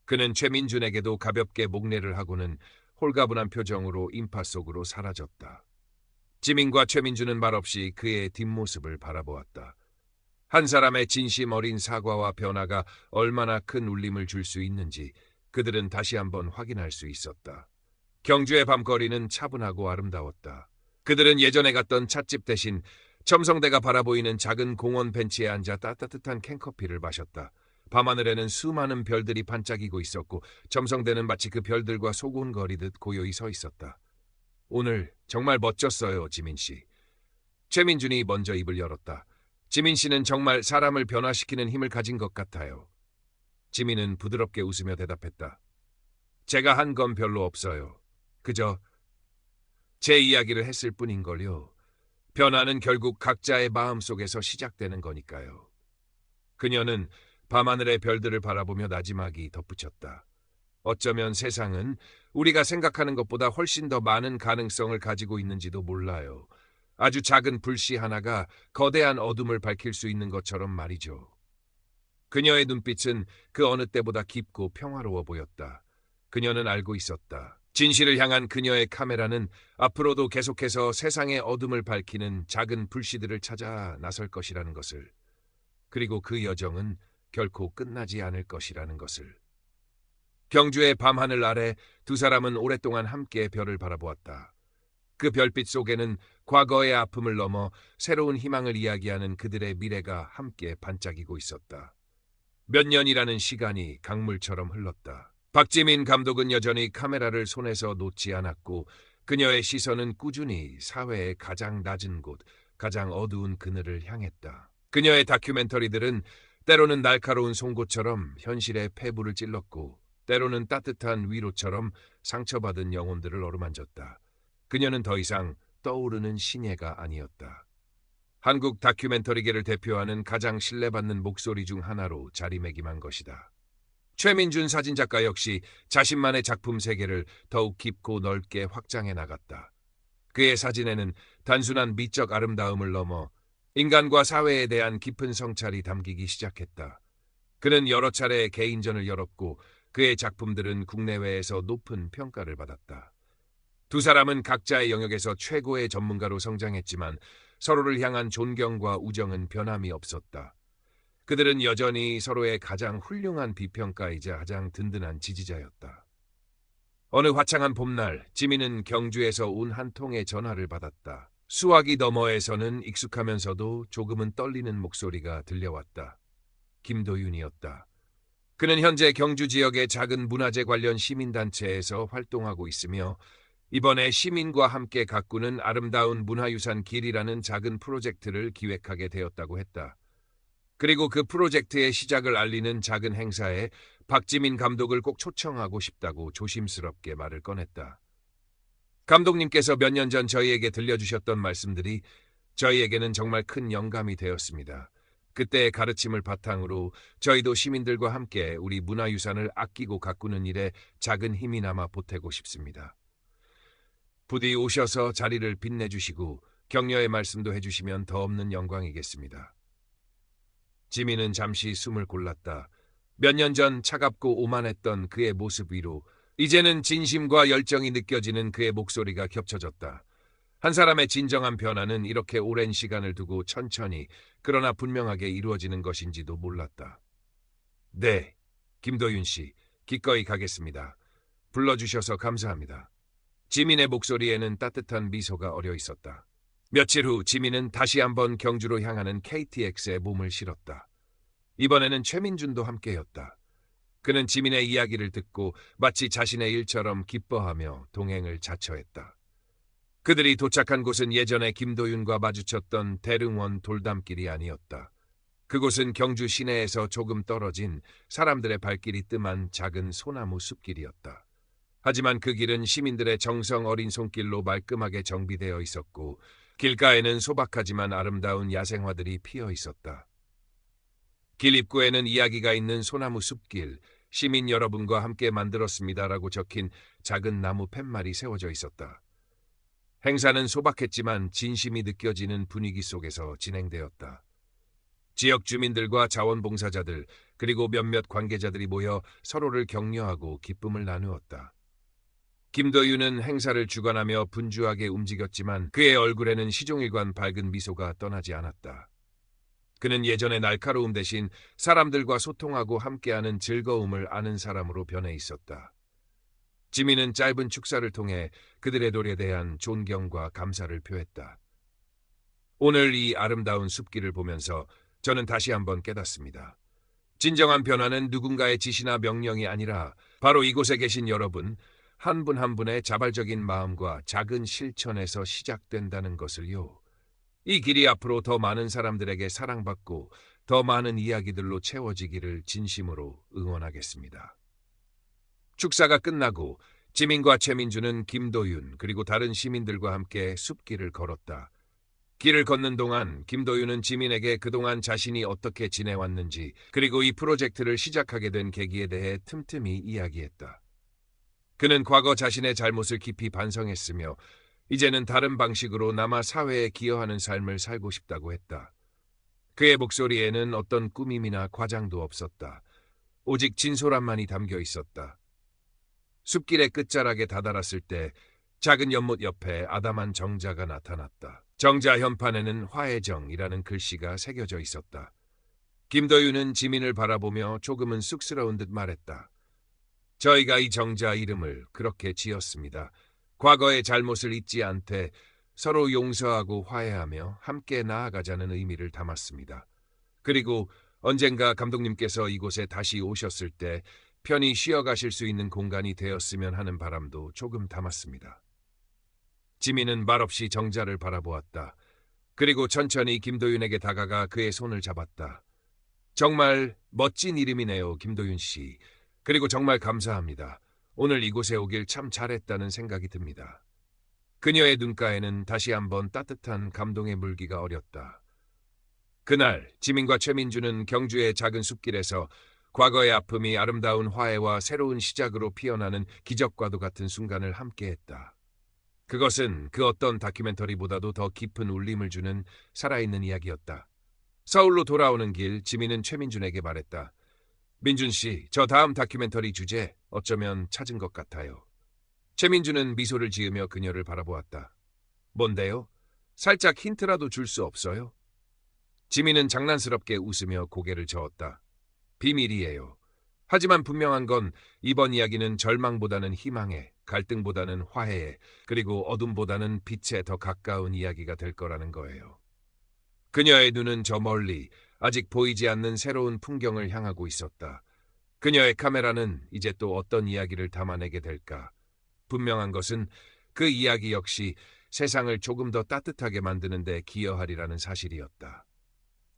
그는 최민준에게도 가볍게 목례를 하고는 홀가분한 표정으로 인파 속으로 사라졌다. 지민과 최민준은 말없이 그의 뒷모습을 바라보았다. 한 사람의 진심 어린 사과와 변화가 얼마나 큰 울림을 줄 수 있는지 그들은 다시 한번 확인할 수 있었다. 경주의 밤거리는 차분하고 아름다웠다. 그들은 예전에 갔던 찻집 대신 첨성대가 바라보이는 작은 공원 벤치에 앉아 따뜻한 캔커피를 마셨다. 밤하늘에는 수많은 별들이 반짝이고 있었고 첨성대는 마치 그 별들과 소곤거리듯 고요히 서 있었다. 오늘 정말 멋졌어요, 지민 씨. 최민준이 먼저 입을 열었다. 지민 씨는 정말 사람을 변화시키는 힘을 가진 것 같아요. 지민은 부드럽게 웃으며 대답했다. 제가 한 건 별로 없어요. 그저 제 이야기를 했을 뿐인걸요. 변화는 결국 각자의 마음속에서 시작되는 거니까요. 그녀는 밤하늘의 별들을 바라보며 나지막이 덧붙였다. 어쩌면 세상은 우리가 생각하는 것보다 훨씬 더 많은 가능성을 가지고 있는지도 몰라요. 아주 작은 불씨 하나가 거대한 어둠을 밝힐 수 있는 것처럼 말이죠. 그녀의 눈빛은 그 어느 때보다 깊고 평화로워 보였다. 그녀는 알고 있었다. 진실을 향한 그녀의 카메라는 앞으로도 계속해서 세상의 어둠을 밝히는 작은 불씨들을 찾아 나설 것이라는 것을. 그리고 그 여정은 결코 끝나지 않을 것이라는 것을. 경주의 밤하늘 아래 두 사람은 오랫동안 함께 별을 바라보았다. 그 별빛 속에는 과거의 아픔을 넘어 새로운 희망을 이야기하는 그들의 미래가 함께 반짝이고 있었다. 몇 년이라는 시간이 강물처럼 흘렀다. 박지민 감독은 여전히 카메라를 손에서 놓지 않았고 그녀의 시선은 꾸준히 사회의 가장 낮은 곳, 가장 어두운 그늘을 향했다. 그녀의 다큐멘터리들은 때로는 날카로운 송곳처럼 현실의 폐부를 찔렀고 때로는 따뜻한 위로처럼 상처받은 영혼들을 어루만졌다. 그녀는 더 이상 떠오르는 신예가 아니었다. 한국 다큐멘터리계를 대표하는 가장 신뢰받는 목소리 중 하나로 자리매김한 것이다. 최민준 사진작가 역시 자신만의 작품 세계를 더욱 깊고 넓게 확장해 나갔다. 그의 사진에는 단순한 미적 아름다움을 넘어 인간과 사회에 대한 깊은 성찰이 담기기 시작했다. 그는 여러 차례 개인전을 열었고 그의 작품들은 국내외에서 높은 평가를 받았다. 두 사람은 각자의 영역에서 최고의 전문가로 성장했지만 서로를 향한 존경과 우정은 변함이 없었다. 그들은 여전히 서로의 가장 훌륭한 비평가이자 가장 든든한 지지자였다. 어느 화창한 봄날, 지민은 경주에서 온 한 통의 전화를 받았다. 수화기 너머에서는 익숙하면서도 조금은 떨리는 목소리가 들려왔다. 김도윤이었다. 그는 현재 경주 지역의 작은 문화재 관련 시민단체에서 활동하고 있으며 이번에 시민과 함께 가꾸는 아름다운 문화유산 길이라는 작은 프로젝트를 기획하게 되었다고 했다. 그리고 그 프로젝트의 시작을 알리는 작은 행사에 박지민 감독을 꼭 초청하고 싶다고 조심스럽게 말을 꺼냈다. 감독님께서 몇 년 전 저희에게 들려주셨던 말씀들이 저희에게는 정말 큰 영감이 되었습니다. 그때의 가르침을 바탕으로 저희도 시민들과 함께 우리 문화유산을 아끼고 가꾸는 일에 작은 힘이나마 보태고 싶습니다. 부디 오셔서 자리를 빛내주시고 격려의 말씀도 해주시면 더 없는 영광이겠습니다. 지민은 잠시 숨을 골랐다. 몇 년 전 차갑고 오만했던 그의 모습 위로 이제는 진심과 열정이 느껴지는 그의 목소리가 겹쳐졌다. 한 사람의 진정한 변화는 이렇게 오랜 시간을 두고 천천히 그러나 분명하게 이루어지는 것인지도 몰랐다. 네, 김도윤 씨, 기꺼이 가겠습니다. 불러주셔서 감사합니다. 지민의 목소리에는 따뜻한 미소가 어려 있었다. 며칠 후 지민은 다시 한번 경주로 향하는 KTX에 몸을 실었다. 이번에는 최민준도 함께였다. 그는 지민의 이야기를 듣고 마치 자신의 일처럼 기뻐하며 동행을 자처했다. 그들이 도착한 곳은 예전에 김도윤과 마주쳤던 대릉원 돌담길이 아니었다. 그곳은 경주 시내에서 조금 떨어진 사람들의 발길이 뜸한 작은 소나무 숲길이었다. 하지만 그 길은 시민들의 정성 어린 손길로 말끔하게 정비되어 있었고 길가에는 소박하지만 아름다운 야생화들이 피어 있었다. 길 입구에는 이야기가 있는 소나무 숲길, 시민 여러분과 함께 만들었습니다라고 적힌 작은 나무 팻말이 세워져 있었다. 행사는 소박했지만 진심이 느껴지는 분위기 속에서 진행되었다. 지역 주민들과 자원봉사자들 그리고 몇몇 관계자들이 모여 서로를 격려하고 기쁨을 나누었다. 김도윤은 행사를 주관하며 분주하게 움직였지만 그의 얼굴에는 시종일관 밝은 미소가 떠나지 않았다. 그는 예전의 날카로움 대신 사람들과 소통하고 함께하는 즐거움을 아는 사람으로 변해 있었다. 지민은 짧은 축사를 통해 그들의 노래에 대한 존경과 감사를 표했다. 오늘 이 아름다운 숲길을 보면서 저는 다시 한번 깨닫습니다. 진정한 변화는 누군가의 지시나 명령이 아니라 바로 이곳에 계신 여러분, 한 분 한 분의 자발적인 마음과 작은 실천에서 시작된다는 것을요. 이 길이 앞으로 더 많은 사람들에게 사랑받고 더 많은 이야기들로 채워지기를 진심으로 응원하겠습니다. 축사가 끝나고 지민과 최민주는 김도윤 그리고 다른 시민들과 함께 숲길을 걸었다. 길을 걷는 동안 김도윤은 지민에게 그동안 자신이 어떻게 지내왔는지 그리고 이 프로젝트를 시작하게 된 계기에 대해 틈틈이 이야기했다. 그는 과거 자신의 잘못을 깊이 반성했으며 이제는 다른 방식으로 남아 사회에 기여하는 삶을 살고 싶다고 했다. 그의 목소리에는 어떤 꾸밈이나 과장도 없었다. 오직 진솔함만이 담겨 있었다. 숲길의 끝자락에 다다랐을 때 작은 연못 옆에 아담한 정자가 나타났다. 정자 현판에는 화해정이라는 글씨가 새겨져 있었다. 김도윤은 지민을 바라보며 조금은 쑥스러운 듯 말했다. 저희가 이 정자 이름을 그렇게 지었습니다. 과거의 잘못을 잊지 않되 서로 용서하고 화해하며 함께 나아가자는 의미를 담았습니다. 그리고 언젠가 감독님께서 이곳에 다시 오셨을 때 편히 쉬어가실 수 있는 공간이 되었으면 하는 바람도 조금 담았습니다. 지민은 말없이 정자를 바라보았다. 그리고 천천히 김도윤에게 다가가 그의 손을 잡았다. 정말 멋진 이름이네요, 김도윤 씨. 그리고 정말 감사합니다. 오늘 이곳에 오길 참 잘했다는 생각이 듭니다. 그녀의 눈가에는 다시 한번 따뜻한 감동의 물기가 어렸다. 그날 지민과 최민주는 경주의 작은 숲길에서 과거의 아픔이 아름다운 화해와 새로운 시작으로 피어나는 기적과도 같은 순간을 함께했다. 그것은 그 어떤 다큐멘터리보다도 더 깊은 울림을 주는 살아있는 이야기였다. 서울로 돌아오는 길 지민은 최민준에게 말했다. 민준 씨, 저 다음 다큐멘터리 주제 어쩌면 찾은 것 같아요. 최민준은 미소를 지으며 그녀를 바라보았다. 뭔데요? 살짝 힌트라도 줄 수 없어요? 지민은 장난스럽게 웃으며 고개를 저었다. 비밀이에요. 하지만 분명한 건 이번 이야기는 절망보다는 희망에, 갈등보다는 화해에, 그리고 어둠보다는 빛에 더 가까운 이야기가 될 거라는 거예요. 그녀의 눈은 저 멀리 아직 보이지 않는 새로운 풍경을 향하고 있었다. 그녀의 카메라는 이제 또 어떤 이야기를 담아내게 될까? 분명한 것은 그 이야기 역시 세상을 조금 더 따뜻하게 만드는 데 기여하리라는 사실이었다.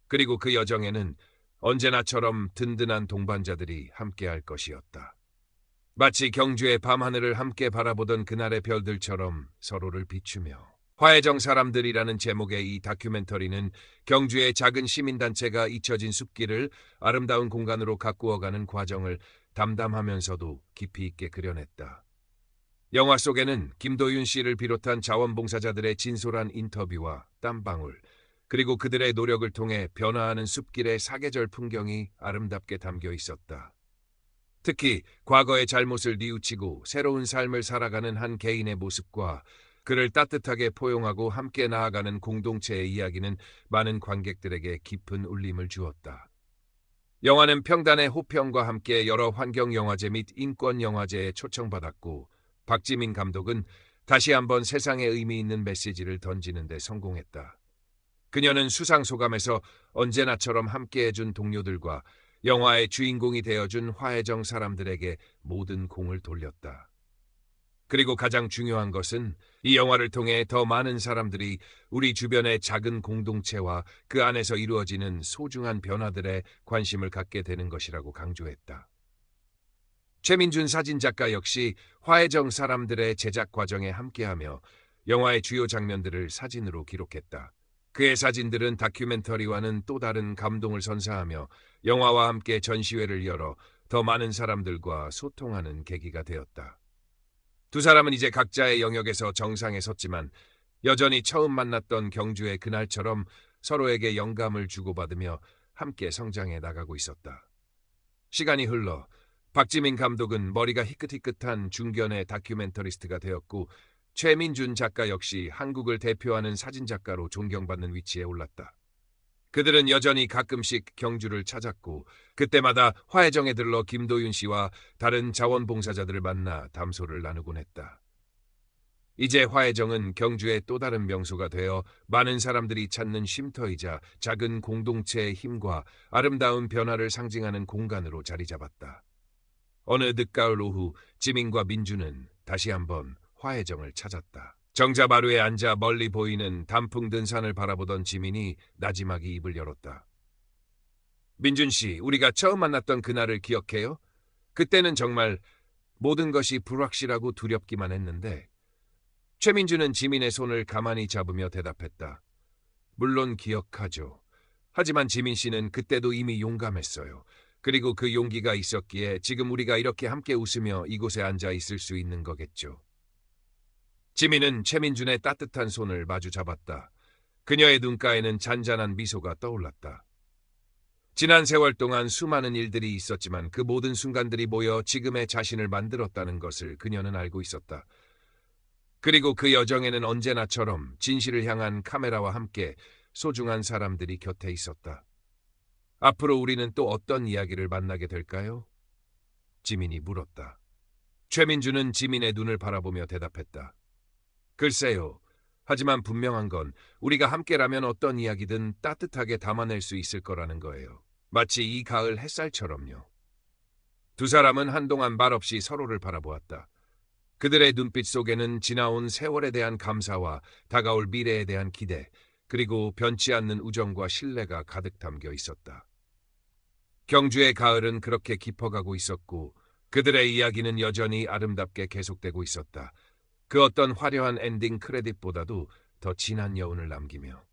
그리고 그 여정에는 언제나처럼 든든한 동반자들이 함께할 것이었다. 마치 경주의 밤하늘을 함께 바라보던 그날의 별들처럼 서로를 비추며. 화해정 사람들이라는 제목의 이 다큐멘터리는 경주의 작은 시민단체가 잊혀진 숲길을 아름다운 공간으로 가꾸어가는 과정을 담담하면서도 깊이 있게 그려냈다. 영화 속에는 김도윤 씨를 비롯한 자원봉사자들의 진솔한 인터뷰와 땀방울, 그리고 그들의 노력을 통해 변화하는 숲길의 사계절 풍경이 아름답게 담겨 있었다. 특히 과거의 잘못을 뉘우치고 새로운 삶을 살아가는 한 개인의 모습과 그를 따뜻하게 포용하고 함께 나아가는 공동체의 이야기는 많은 관객들에게 깊은 울림을 주었다. 영화는 평단의 호평과 함께 여러 환경영화제 및 인권영화제에 초청받았고 박지민 감독은 다시 한번 세상에 의미 있는 메시지를 던지는 데 성공했다. 그녀는 수상 소감에서 언제나처럼 함께해준 동료들과 영화의 주인공이 되어준 화해정 사람들에게 모든 공을 돌렸다. 그리고 가장 중요한 것은 이 영화를 통해 더 많은 사람들이 우리 주변의 작은 공동체와 그 안에서 이루어지는 소중한 변화들에 관심을 갖게 되는 것이라고 강조했다. 최민준 사진작가 역시 화해정 사람들의 제작 과정에 함께하며 영화의 주요 장면들을 사진으로 기록했다. 그의 사진들은 다큐멘터리와는 또 다른 감동을 선사하며 영화와 함께 전시회를 열어 더 많은 사람들과 소통하는 계기가 되었다. 두 사람은 이제 각자의 영역에서 정상에 섰지만 여전히 처음 만났던 경주의 그날처럼 서로에게 영감을 주고받으며 함께 성장해 나가고 있었다. 시간이 흘러 박지민 감독은 머리가 희끗희끗한 중견의 다큐멘터리스트가 되었고 최민준 작가 역시 한국을 대표하는 사진작가로 존경받는 위치에 올랐다. 그들은 여전히 가끔씩 경주를 찾았고 그때마다 화해정에 들러 김도윤 씨와 다른 자원봉사자들을 만나 담소를 나누곤 했다. 이제 화해정은 경주의 또 다른 명소가 되어 많은 사람들이 찾는 쉼터이자 작은 공동체의 힘과 아름다운 변화를 상징하는 공간으로 자리 잡았다. 어느 늦가을 오후 지민과 민주는 다시 한번 화해정을 찾았다. 정자마루에 앉아 멀리 보이는 단풍 든 산을 바라보던 지민이 나지막이 입을 열었다. 민준 씨, 우리가 처음 만났던 그날을 기억해요? 그때는 정말 모든 것이 불확실하고 두렵기만 했는데 최민주는 지민의 손을 가만히 잡으며 대답했다. 물론 기억하죠. 하지만 지민 씨는 그때도 이미 용감했어요. 그리고 그 용기가 있었기에 지금 우리가 이렇게 함께 웃으며 이곳에 앉아 있을 수 있는 거겠죠. 지민은 최민준의 따뜻한 손을 마주 잡았다. 그녀의 눈가에는 잔잔한 미소가 떠올랐다. 지난 세월 동안 수많은 일들이 있었지만 그 모든 순간들이 모여 지금의 자신을 만들었다는 것을 그녀는 알고 있었다. 그리고 그 여정에는 언제나처럼 진실을 향한 카메라와 함께 소중한 사람들이 곁에 있었다. 앞으로 우리는 또 어떤 이야기를 만나게 될까요? 지민이 물었다. 최민주는 지민의 눈을 바라보며 대답했다. 글쎄요. 하지만 분명한 건 우리가 함께라면 어떤 이야기든 따뜻하게 담아낼 수 있을 거라는 거예요. 마치 이 가을 햇살처럼요. 두 사람은 한동안 말없이 서로를 바라보았다. 그들의 눈빛 속에는 지나온 세월에 대한 감사와 다가올 미래에 대한 기대, 그리고 변치 않는 우정과 신뢰가 가득 담겨 있었다. 경주의 가을은 그렇게 깊어가고 있었고 그들의 이야기는 여전히 아름답게 계속되고 있었다. 그 어떤 화려한 엔딩 크레딧보다도 더 진한 여운을 남기며.